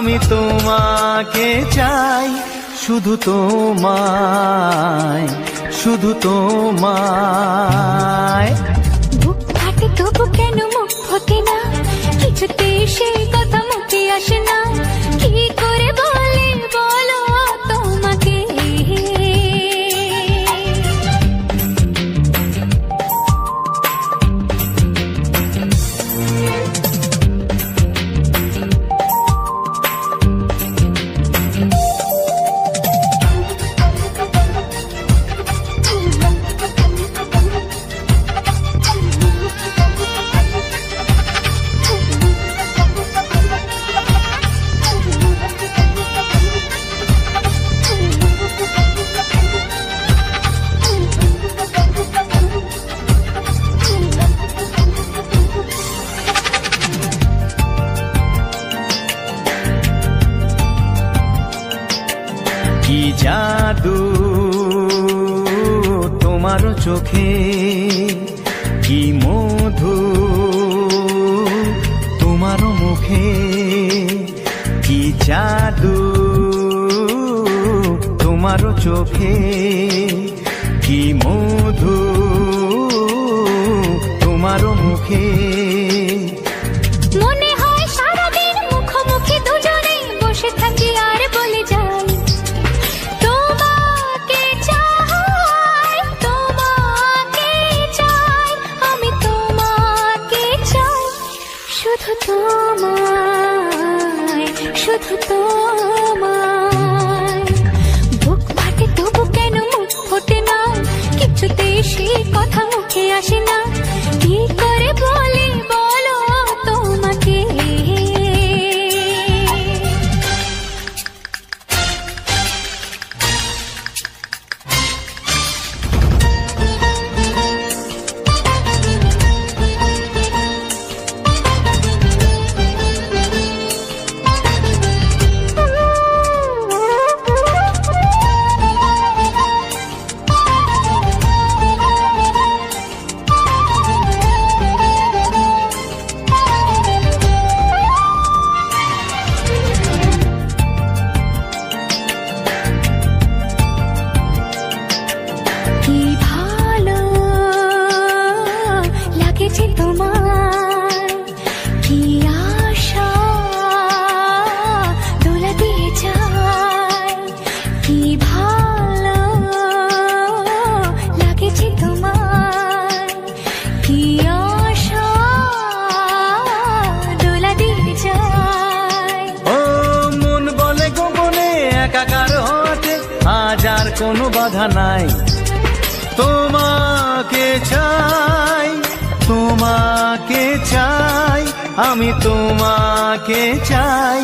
আমি তোমাকে চাই, শুধু তোমায়, শুধু তোমায়। বুক ফাটে তবু কেন মুখ ফোটে না, কিছুতে সেই কথা মুখে আসে না, কি করে বলে বলো তোমাকে। কি জাদু তোমার চোখে, কি মধু তোমার মুখে, কি জাদু তোমার চোখে, কি মধু তোমার মুখে। মনে হয় সারাদিন মুখোমুখি দুজনে বসে থাকি আর বলে যাই, তোমাকে চাই, তোমাকে চাই, আমি তোমাকে চাই, শুধু তোমায়, শুধু তোমায়। বুক ফাটে তবু কেন মুখ ফোটে না, কিছুতে সেই কথা মুখে আসে না, কি করে বলে বলো তোমাকে। কি ভালো লাগেছে তোমার, কি আশা দোলা দিয়ে যায়, কি ভালো লাগেছে তোমার, কি আশা দোলা দিয়ে যায়। ও মন বলে গোপনে একাকার হতে আজ আর কোনো বাধা নাই, তোমাকে চাই, তোমাকে চাই, আমি তোমাকে চাই,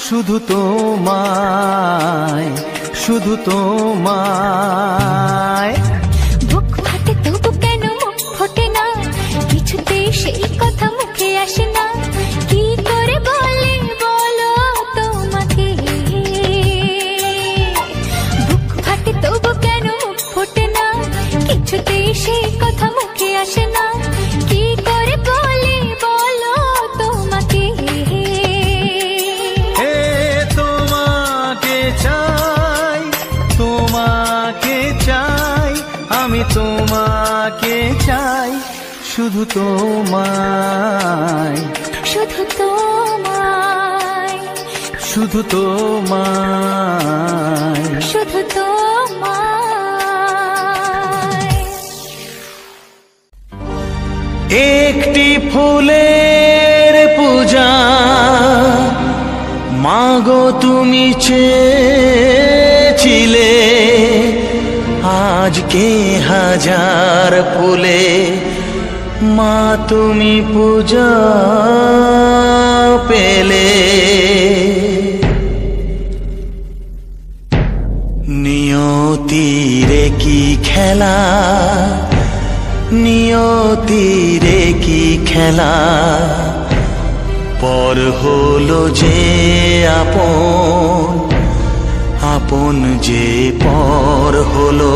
শুধু তোমায়, শুধু তোমায়। বুক ফাটে তবু কেন মুখ ফোটে না, কিছুতে সেই কথা মুখে আসে না, কি করে বলে বলো তোমাকে। বুক ফাটে তবু কেন মুখ ফোটে না, কিছুতে সেই কথা মুখে আসে না, কি করে বলে বলো তোমাকে। হে তোমাকে চাই, তোমাকে চাই, আমি তোমাকে চাই, শুধু তোমায়, শুধু তোমায়, শুধু তোমায়। শুধু তোমায়। একটি ফুলের পূজা মাগো তুমি চেয়েছিলে, আজকে হাজার ফুলে মা তুমি পূজা পেলে। নিয়তিরে কি খেলা, নিয়তিরে কি খেলা, পর হলো যে আপন, আপন যে পর হলো।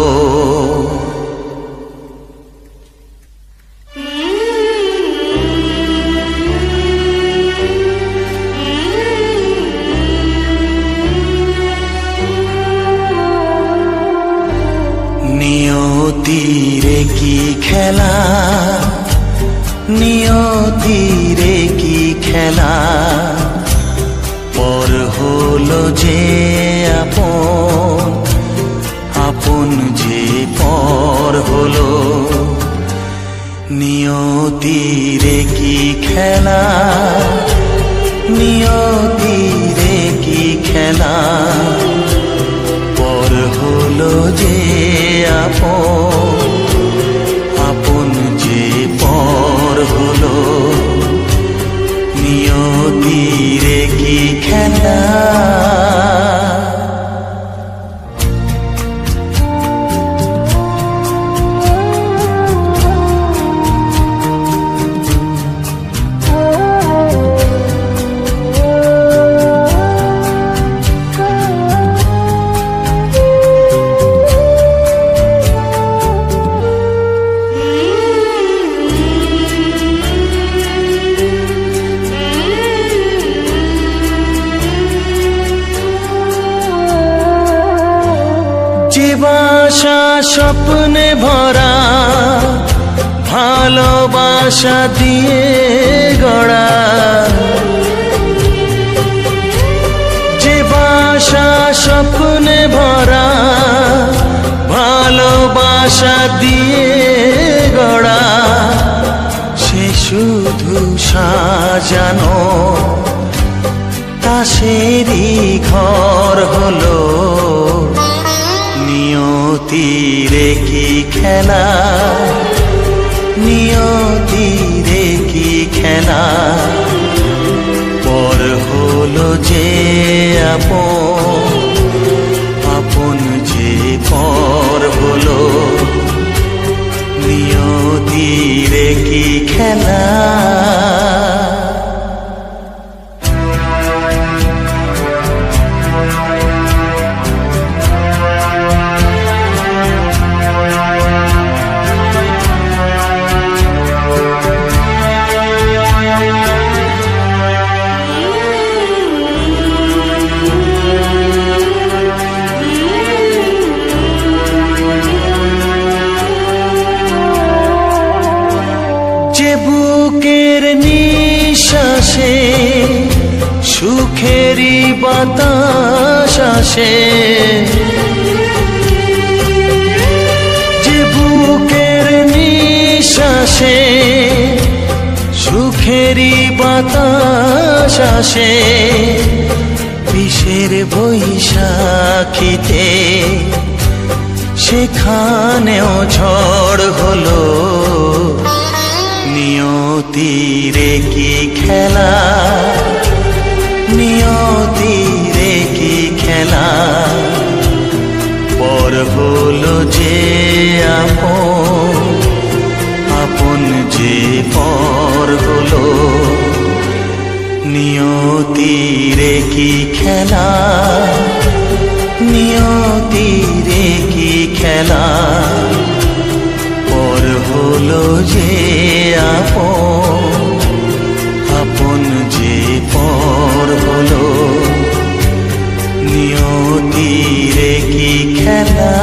কি খেলা, নিয়তিরে কি খেলা, পর হলো যে আপন, আপন যে পর হলো। নিয়তিরে কি খেলা, নিয়তিরে কি খেলা, পর হলো যে আপন, আপন যে পর হলো। নিয়তিরে কি খেলা। বাসা স্বপ্নে ভরা, ভালোবাসা দিয়ে গড়া, যে বাসা স্বপ্নে ভরা, ভালোবাসা দিয়ে গড়া, সে শুধু সাজানো তাসেরই ঘর হলো। নিয়তিরে কি খেলা, নিয়তিরে কি খেলা, পর হলো যে আপন, আপন যে পর হলো। নিয়তিরে কি খেলা। বুকের নিঃশ্বাসে সুখেরই বাতাস আসে, যে বুকের নিঃশ্বাসে সুখেরই বাতাস আসে, বিষের বৈশাখীতে সেখানেও ঝড় হলো। নিয়তিরে কি খেলা, নিয়তিরে কি খেলা, পর হলো যে আপন, আপন যে পর হলো। নিয়তিরে কি খেলা, নিয়তিরে কি খেলা, পর হলো যে আপন, আপন যে পর হলো। নিয়তিরে কি খেলা।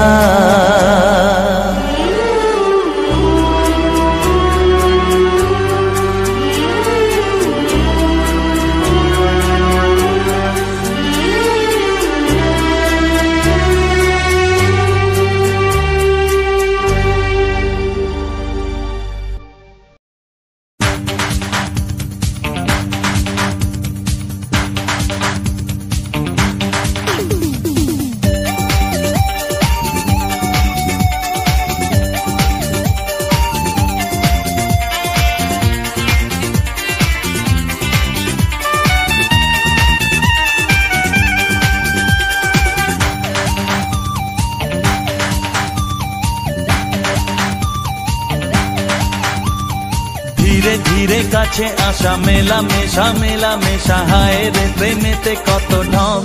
ধীরে ধীরে কাছে আসা, মেলা মেশা, মেলা মেশা, হায় রে প্রেমেতে কত ঢং,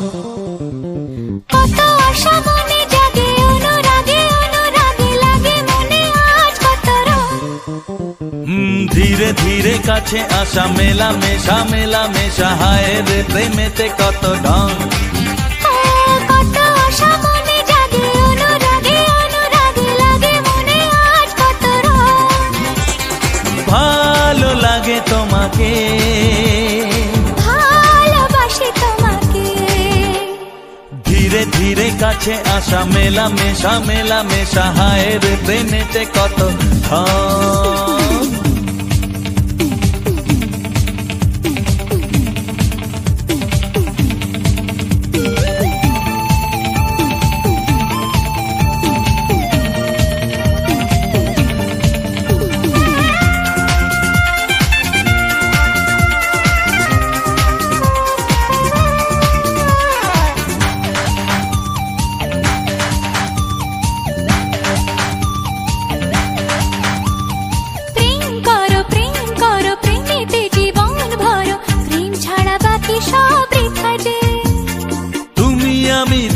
কত আশা মনে জাগে, অনুরাগে অনুরাগে লাগে মনে আজ কত রং। ধীরে ধীরে কাছে আসা, মেলা মেশা, মেলা মেশা, হায় রে প্রেমেতে কত ঢং। কত আশা মনে জাগে, অনুরাগে অনুরাগে লাগে মনে আজ কত রং। কাছে আসা মেলা মেশা হায় রে প্রেমেতে কত ধন।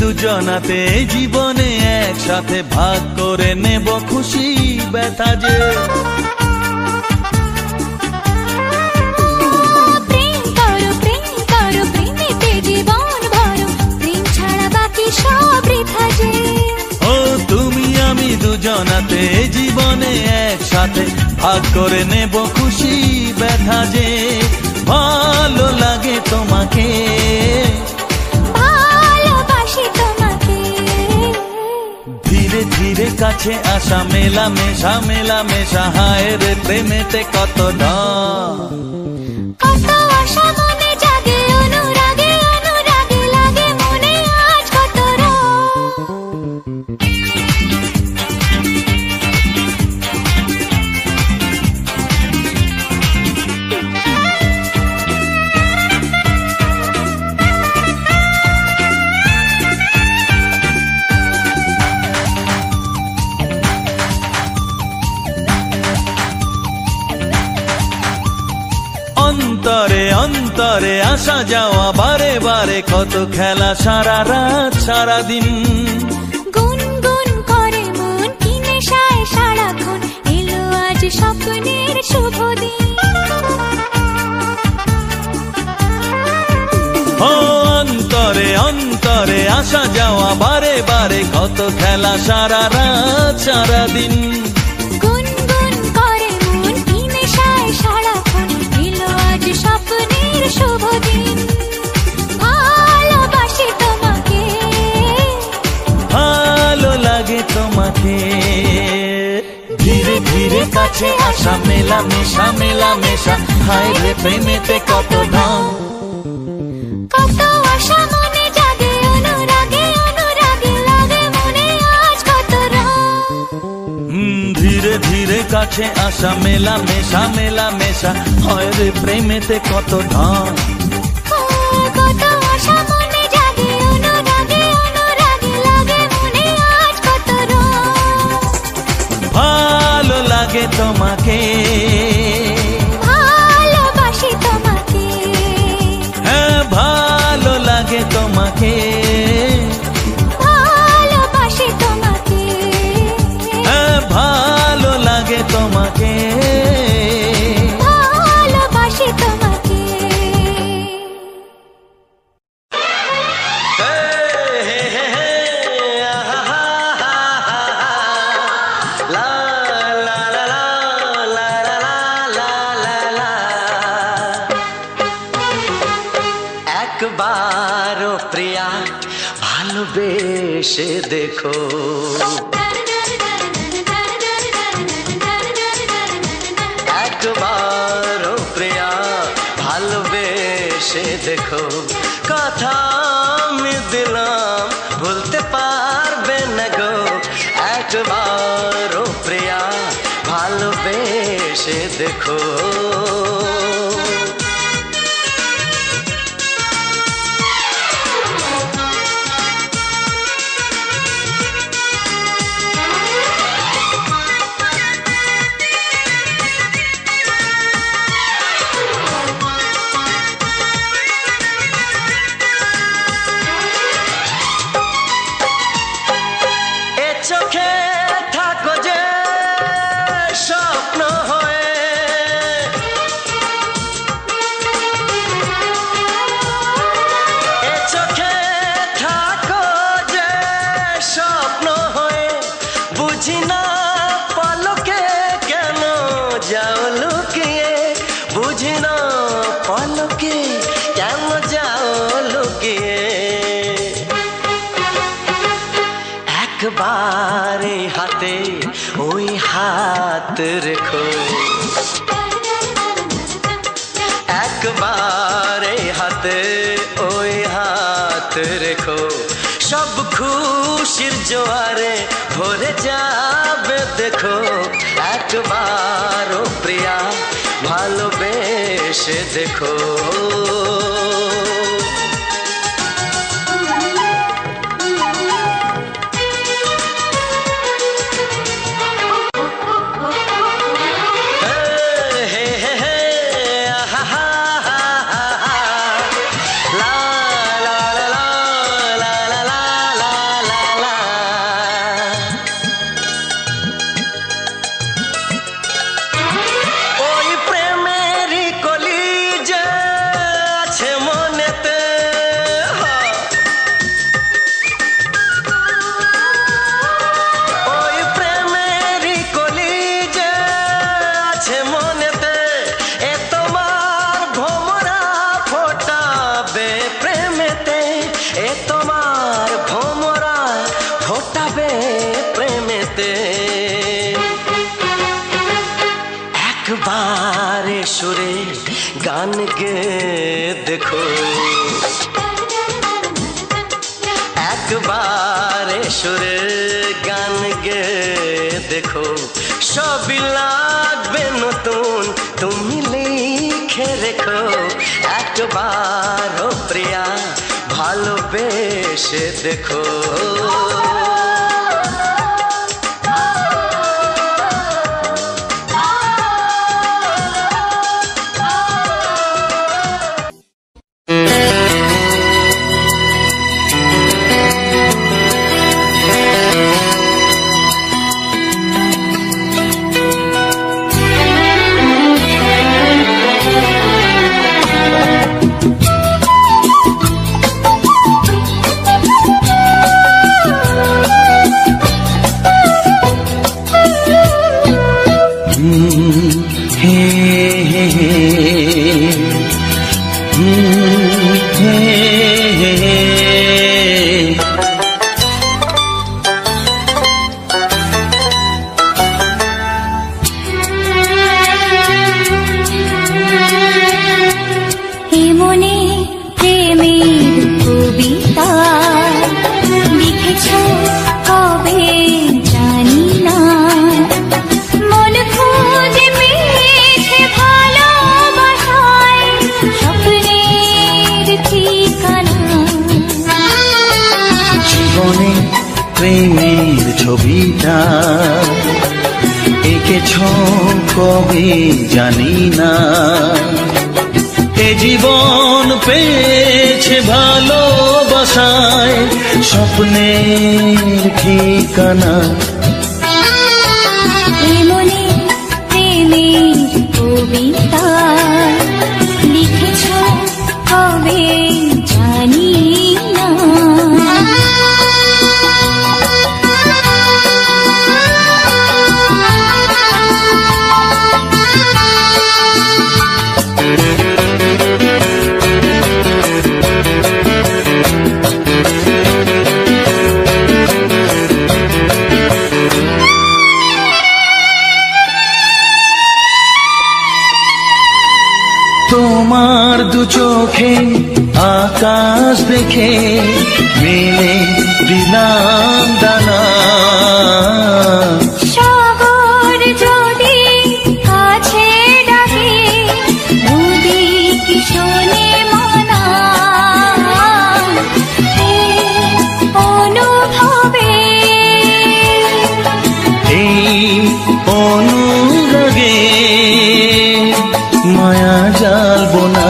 দুজনাতে জীবনে একসাথে ভাগ করে নেব খুশি ব্যথা যে। প্রেম করো প্রেমেতে জীবন ভরো, প্রেম ছাড়া বাকি সব বৃথা যে। ও তুমি আমি দুজনাতে জীবনে একসাথে ভাগ করে নেব খুশি ব্যথা যে। ভালো লাগে তোমাকে, ধীরে ধীরে কাছে আসা মেলা মেশা হায় রে প্রেমেতে কত ধন। কত আশা মনে জাগে অনুরাগে লাগে মনে আজ কত অন্তরে অন্তরে আসা যাওয়া বারে বারে কত খেলা সারা রাত সারা দিন। গুনগুন করে মন কি নেশায় সারাক্ষণ, এলো আজ স্বপ্নের শুভ দিন। ও অন্তরে অন্তরে আসা যাওয়া বারে বারে কত খেলা সারা রাত সারা দিন। গুনগুন করে মন কি নেশায় সারাক্ষণ, এলো আজ স্বপ্নের শুভ দিন। ভালোবাসি তোমাকে, ভালো লাগে তোমাকে, ধীরে ধীরে কাছে আসা মেলা মেশা হায় রে প্রেমেতে কত ধন। কত আশা মনে জাগে অনুরাগে লাগে মনে আজ কত ধীরে ধীরে কাছে আসা মেলা মেশা হয় রে প্রেমেতে কত ধন। কত আশা মনে জাগে অনুরাগে লাগে মনে আজ কত ভালো লাগে তোমাকে, ভালোবাসি তোমাকে, হ্যাঁ ভালো লাগে তোমাকে, ভালোবাসি তোমাকে, হ্যাঁ ভালো লাগে তোমাকে, ভালোবাসি তোমাকে। একবারও প্রিয়া ভালোবেসে দেখো, একবারও প্রিয়া ভালোবেসে দেখো। কথা আমি দিলাম ভুলতে পারবে না গো, একবারও প্রিয়া ভালোবেসে দেখো। চোখে থাকো যে স্বপ্ন হয়ে, রেখো একবার এই হাতে ওই হাত রেখো সব খুশির জোয়ারে ভরে যাবে দেখো একবার ও প্রিয়া ভালোবেসে দেখো একবারে সুরে গান গে দেখো একবারে সুরে গান গে দেখো সবই লাগবে নতুন তুমি লিখে রেখো একবার ও প্রিয়া ভালোবেসে দেখো প্রেমের ছবিটা এঁকেছ কবে জানি না এ জীবন পেয়েছে ভালোবাসায় স্বপ্নের ঠিকানা মনে প্রেমের কবিতা লিখেছ কবে জানি না তোমার দু চোখে আকাশ দেখে মেলে দিলাম দানা সাগর যদি কাছে ডাকে নদী কি শোনে মানা অনুভবে এই অনুরাগে মায়া জালবো না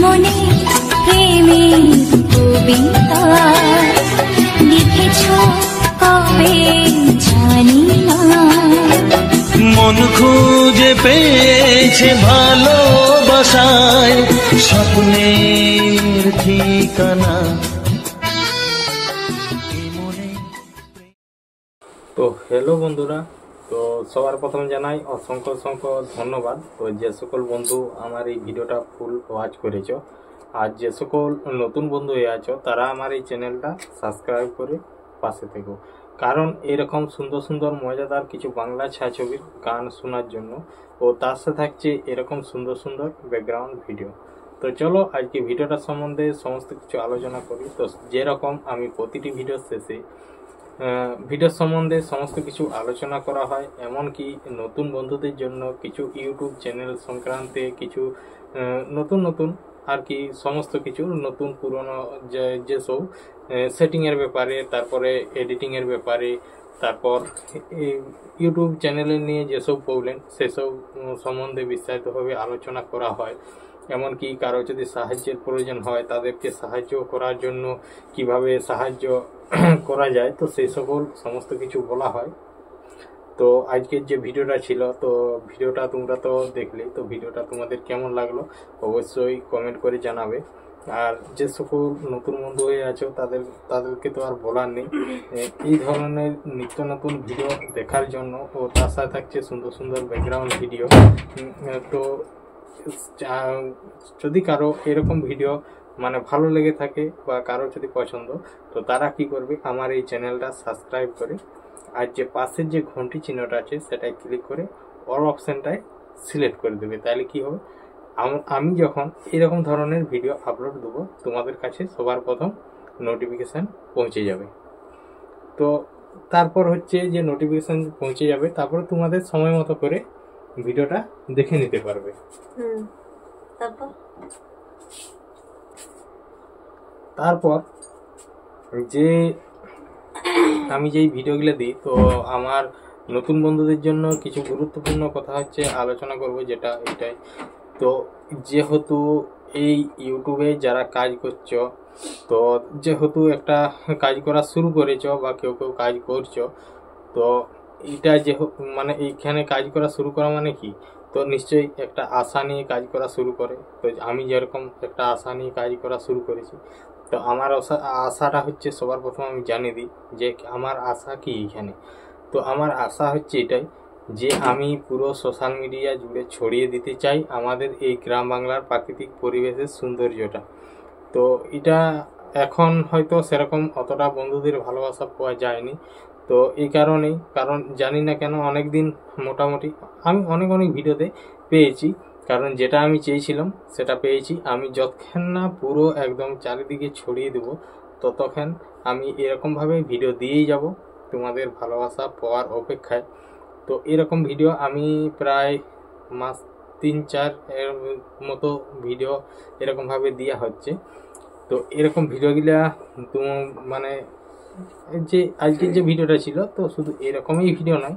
মনে প্রেমের কবিতা লিখেছ কবে জানি না মন খুঁজে পেয়েছে ভালোবাসায় স্বপ্নের ঠিকানা তো হ্যালো বন্ধুরা, তো সবার প্রথম জানাই অসংখ্য অসংখ্য ধন্যবাদ। তো যে সকল বন্ধু আমার এই ভিডিওটা ফুল ওয়াচ করেছো, আর যে সকল নতুন বন্ধু হয়ে আছো তারা আমার এই চ্যানেলটা সাবস্ক্রাইব করে পাশে থেকো, কারণ এরকম সুন্দর সুন্দর মজাদার কিছু বাংলা ছায়াছবির গান শোনার জন্য, ও তার সাথে থাকছে এরকম সুন্দর সুন্দর ব্যাকগ্রাউন্ড ভিডিও। তো চলো আজকে ভিডিওটা সম্বন্ধে সমস্ত কিছু আলোচনা করি। তো যেরকম আমি প্রতিটি ভিডিওর শেষে ভিডিও সম্বন্ধে সমস্ত কিছু আলোচনা করা হয়, এমনকি নতুন বন্ধুদের জন্য কিছু ইউটিউব চ্যানেল সংক্রান্তে কিছু নতুন নতুন আর কি সমস্ত কিছু নতুন পুরনো যেসব সেটিংয়ের ব্যাপারে, তারপরে এডিটিংয়ের ব্যাপারে, তারপর ইউটিউব চ্যানেলে নিয়ে যেসব প্রবলেম সেসব সম্বন্ধে বিস্তারিতভাবে আলোচনা করা হয়। এমনকি কারো যদি সাহায্যের প্রয়োজন হয় তাদেরকে সাহায্য করার জন্য কিভাবে সাহায্য করা যায়, তো সেই সকল সমস্ত কিছু বলা হয়। তো আজকের যে ভিডিওটা ছিল, তো ভিডিওটা তোমরা তো দেখলে, তো ভিডিওটা তোমাদের কেমন লাগলো অবশ্যই কমেন্ট করে জানাবে। আর যে সকল নতুন বন্ধু হয়ে আছো তাদেরকে তো আর বলার নেই, এই ধরনের নিত্য নতুন ভিডিও দেখার জন্য, ও তার সাথে থাকছে সুন্দর সুন্দর ব্যাকগ্রাউন্ড ভিডিও। তো যদি কারো এরকম ভিডিও মানে ভালো লেগে থাকে বা কারো যদি পছন্দ, তো তারা কি করবে, আমার এই চ্যানেলটা সাবস্ক্রাইব করে আর যে পাশের যে ঘন্টি চিহ্নটা আছে সেটাই ক্লিক করে অল অপশানটায় সিলেক্ট করে দেবে। তাহলে কি হবে, আমি যখন এরকম ধরনের ভিডিও আপলোড দেবো তোমাদের কাছে সবার প্রথম নোটিফিকেশান পৌঁছে যাবে। তো তারপর হচ্ছে যে নোটিফিকেশান পৌঁছে যাবে, তারপরে তোমাদের সময় মতো করে ভিডিওটা দেখে নিতে পারবে। তারপর যে আমি যেই ভিডিওগুলো দিই, তো আমার নতুন বন্ধুদের জন্য কিছু গুরুত্বপূর্ণ কথা হচ্ছে আলোচনা করব, যেটা এটাই। তো যেহেতু এই ইউটিউবে যারা কাজ করছো, তো যেহেতু একটা কাজ করা শুরু করেছো বা কেউ কেউ কাজ করছো, তো এটা যে মানে এইখানে কাজ করা শুরু করা মানে কি, তো নিশ্চয়ই একটা আশা নিয়ে কাজ করা শুরু করে। তো আমি যেরকম একটা আশা নিয়ে কাজ করা শুরু করেছি, তো আমার আশাটা হচ্ছে সবার প্রথম আমি জানিয়ে দিই যে আমার আশা কি এখানে। তো আমার আশা হচ্ছে এটাই যে আমি পুরো সোশ্যাল মিডিয়া জুড়ে ছড়িয়ে দিতে চাই আমাদের এই গ্রাম বাংলার প্রাকৃতিক পরিবেশের সৌন্দর্যটা। তো এটা এখন হয়তো সেরকম অতটা বন্ধুদের ভালোবাসা পাওয়া যায়নি, তো এই কারণেই, কারণ জানি না কেন অনেক দিন মোটামুটি আমি অনেক ভিডিওতে পেয়েছি, কারণ যেটা আমি চেয়েছিলাম সেটা পেয়েছি। আমি যতক্ষণ না পুরো একদম চারিদিকে ছড়িয়ে দেবো ততক্ষণ আমি এরকমভাবে ভিডিও দিয়েই যাব তোমাদের ভালোবাসা পাওয়ার অপেক্ষায়। তো এরকম ভিডিও আমি প্রায় মাস 3-4 এর মতো ভিডিও এরকমভাবে দেওয়া হচ্ছে। তো এরকম ভিডিওগুলা মানে যে আজকের যে ভিডিওটা ছিল, তো শুধু এরকমই ভিডিও নয়,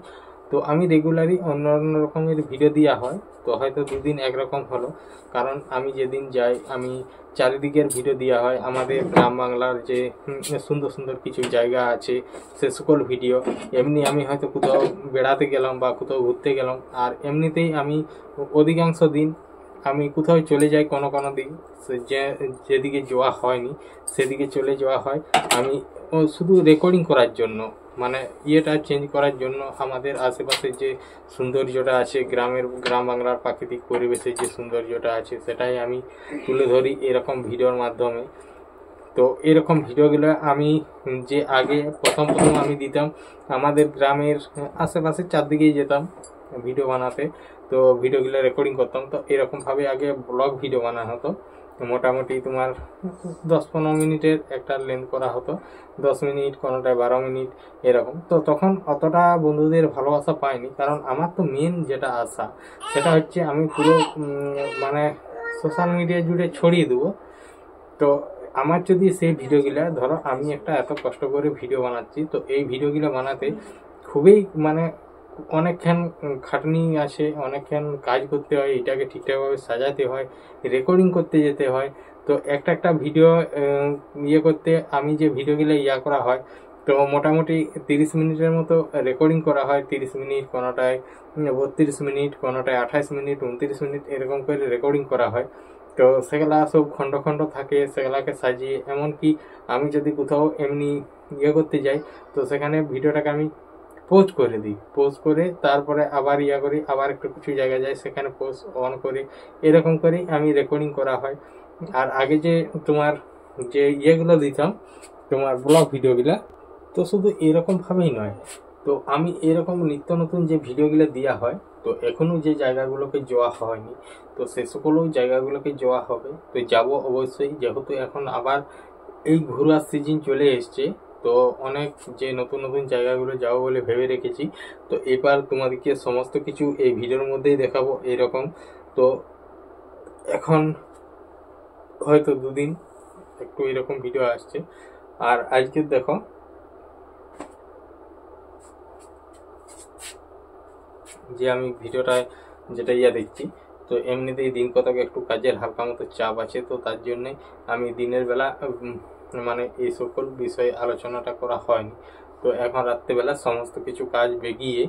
তো আমি রেগুলারই অন্য রকমের ভিডিও দেওয়া হয়। তো হয়তো দুদিন একরকম হলো, কারণ আমি যেদিন যাই আমি চারিদিকের ভিডিও দেওয়া হয়। আমাদের গ্রাম বাংলার যে সুন্দর সুন্দর কিছু জায়গা আছে সে সকল ভিডিও, এমনি আমি হয়তো কোথাও বেড়াতে গেলাম বা কোথাও ঘুরতে গেলাম, আর এমনিতেই আমি অধিকাংশ দিন আমি কোথাও চলে যাই, কোনো দিন যেদিকে যাওয়া হয়নি সেদিকে চলে যাওয়া হয় আমি শুধু রেকর্ডিং করার জন্য, মানে ইয়েটা চেঞ্জ করার জন্য। আমাদের আশেপাশে যে সৌন্দর্যটা আছে, গ্রাম বাংলার প্রাকৃতিক পরিবেশের যে সৌন্দর্যটা আছে সেটাই আমি তুলে ধরি এরকম ভিডিওর মাধ্যমে। তো এরকম ভিডিওগুলো আমি যে আগে প্রথম আমি দিতাম আমাদের গ্রামের আশেপাশে চারদিকেই যেতাম ভিডিও বানাতে, তো ভিডিওগুলো রেকর্ডিং করতাম। তো এরকমভাবে আগে ব্লগ ভিডিও বানানো হতো, মোটামুটি তোমার 10-15 মিনিটের একটা লেন্থ করা হতো, 10 মিনিট, কোনোটায় 12 মিনিট এরকম। তো তখন অতটা বন্ধুদের ভালোবাসা পাইনি, কারণ আমার তো মেন যেটা আশা সেটা হচ্ছে আমি পুরো মানে সোশ্যাল মিডিয়া জুড়ে ছড়িয়ে দেবো। তো আমার যদি সেই ভিডিওগুলা, ধরো আমি একটা এত কষ্ট করে ভিডিও বানাচ্ছি, তো এই ভিডিওগুলো বানাতে খুবই মানে অনেকক্ষণ খাটনি আছে, অনেকক্ষণ কাজ করতে হয়, এটাকে ঠিকঠাকভাবে সাজাতে হয়, রেকর্ডিং করতে যেতে হয়। তো একটা ভিডিও করতে আমি যে ভিডিওগুলো করা হয়, তো মোটামুটি 30 মিনিটের মতো রেকর্ডিং করা হয়। 30 মিনিট, কোনোটায় 32 মিনিট, কোনোটায় 28 মিনিট, 29 মিনিট এরকম করে রেকর্ডিং করা হয়। তো সেগুলা সব খণ্ড খণ্ড থাকে, সেগুলাকে সাজিয়ে, এমনকি আমি যদি কোথাও এমনি করতে যাই, তো সেখানে ভিডিওটাকে আমি পোজ করে দিই, পোজ করে তারপরে আবার করি, আবার একটু কিছু জায়গায় যাই, সেখানে পোজ অন করি, এরকম করেই আমি রেকর্ডিং করা হয়। আর আগে যে তোমার যে দিতাম তোমার ব্লগ ভিডিওগুলা, তো শুধু এরকমভাবেই নয়, তো আমি এরকম নিত্য নতুন যে ভিডিওগুলো দেওয়া হয়, তো এখনও যে জায়গাগুলোকে যাওয়া হয়নি, তো সে সকল জায়গাগুলোকে যাওয়া হবে। তো যাব অবশ্যই, যেহেতু এখন আবার এই ঘোরার সিজন চলে এসছে, তো অনেক যে নতুন নতুন জায়গাগুলো যাবো বলে ভেবে রেখেছি। তো এবার তোমাদেরকে সমস্ত কিছু এই ভিডিওর মধ্যেই দেখাবো এরকম। তো এখন হয়তো দুদিন একটু এরকম ভিডিও আসছে। আর আজকে দেখো যে আমি ভিডিওটায় যেটা দেখছি, তো এমনিতেই দিন কতক একটু কাজের হালকা মতো চাপ আছে, তো তার জন্যে আমি দিনের বেলা মানে এই সকল বিষয়ে আলোচনাটা করা হয়নি। তো এখন রাত্রেবেলা সমস্ত কিছু কাজ বেগিয়ে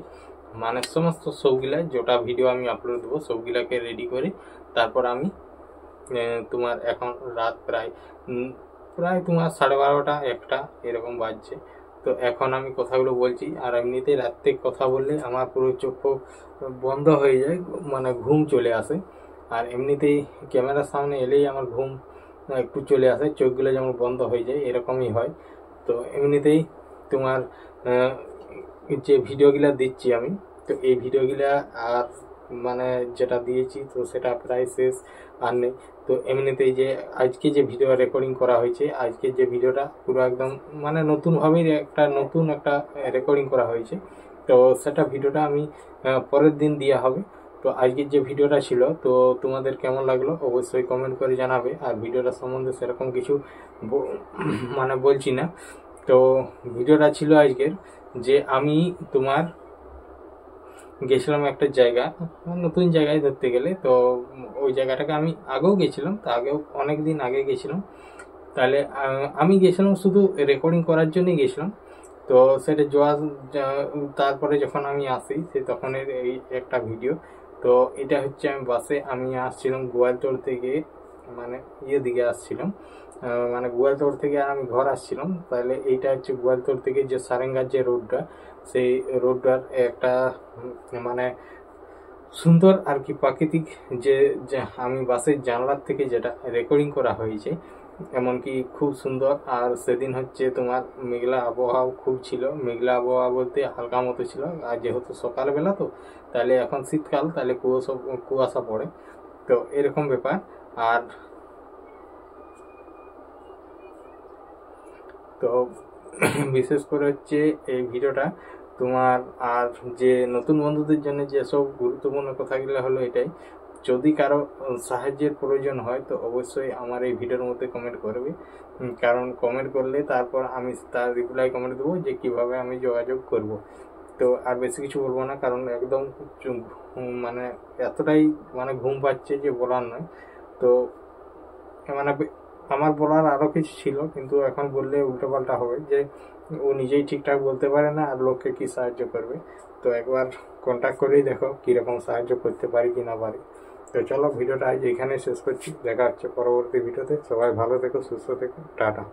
মানে সমস্ত সবগুলা যেটা ভিডিও আমি আপলোড দেবো সবগুলাকে রেডি করে তারপর আমি তোমার এখন রাত প্রায় তোমার 12:30 1টা এরকম বাজছে। তো এখন আমি কথাগুলো বলছি, আর এমনিতে রাত্রে কথা বললে আমার পুরো চোখ বন্ধ হয়ে যায়, মানে ঘুম চলে আসে। আর এমনিতেই ক্যামেরার সামনে এলেই আমার ঘুম একটু চলে আসে, চোখগুলো যেমন বন্ধ হয়ে যায় এরকমই হয়। তো এমনিতেই তোমার যে ভিডিওগুলো দিচ্ছি আমি, তো এই ভিডিওগুলা আর মানে যেটা দিয়েছি তো সেটা প্রায় শেষ আর নেই। তো এমনিতেই যে আজকে যে ভিডিও রেকর্ডিং করা হয়েছে, আজকে যে ভিডিওটা পুরো একদম মানে নতুনভাবেই নতুন একটা রেকর্ডিং করা হয়েছে, তো সেটা ভিডিওটা আমি পরের দিন দেওয়া হবে। তো আজকের যে ভিডিওটা ছিল তো তোমাদের কেমন লাগলো অবশ্যই কমেন্ট করে জানাবে। আর ভিডিওটা সম্বন্ধে সেরকম কিছু মানে বলছি না। তো ভিডিওটা ছিল আজকের যে আমি তোমার গেছিলাম একটা জায়গা, নতুন জায়গায় ধরতে গেলে, তো ওই জায়গাটাকে আমি আগেও গেছিলাম, তো আগেও অনেক দিন আগে গেছিলাম। তাহলে আমি গেছিলাম শুধু রেকর্ডিং করার জন্যই গেছিলাম। তো সেটা তারপরে যখন আমি আসি সে তখনের এই একটা ভিডিও। তো এটা হচ্ছে আমি বাসে আমি আসছিলাম গোয়ালতোড় থেকে, মানে দিকে আসছিলাম, মানে গোয়ালতোড় থেকে আর আমি ঘর আসছিলাম। তাহলে এইটা হচ্ছে গোয়ালতোড় থেকে যে সারেঙ্গার যে রোডটা, সেই রোডটার একটা মানে সুন্দর আর কি প্রাকৃতিক যে আমি বাসের জানলার থেকে যেটা রেকর্ডিং করা হয়েছে, এমনকি খুব সুন্দর। আর সেদিন হচ্ছে তোমার মেঘলা আবহাওয়া খুব ছিল, মেঘলা আবহাওয়া বলতে হালকা মতো ছিল। আর যেহেতু সকালবেলা তো তাহলে এখন শীতকাল, তাহলে কুয়াশা পড়ে, তো এরকম ব্যাপার। আর তো বিশেষ করে হচ্ছে এই ভিডিওটা তোমার আর যে নতুন বন্ধুদের জন্য যেসব গুরুত্বপূর্ণ কথাগুলো হলো এটাই। যদি কারো সাহায্যের প্রয়োজন হয় তো অবশ্যই আমার এই ভিডিওর মধ্যে কমেন্ট করবে, কারণ কমেন্ট করলে তারপর আমি তার রিপ্লাই কমেন্ট দেবো যে কিভাবে আমি যোগাযোগ করব। তো আর বেশি কিছু বলবো না, কারণ একদম মানে এতটাই মানে ঘুম পাচ্ছে যে বলার নয়। তো মানে আমার বলার আরও কিছু ছিল, কিন্তু এখন বললে উল্টোপাল্টা হবে, যে ও নিজেই ঠিকঠাক বলতে পারে না আর লোককে কি সাহায্য করবে। তো একবার কন্ট্যাক্ট করেই দেখো কীরকম সাহায্য করতে পারি কি না পারি। তো চলো ভিডিওটা আজ এখানে শেষ করছি, দেখা হচ্ছে পরবর্তী ভিডিওতে। সবাই ভালো থেকো, সুস্থ থেকো, টাটা।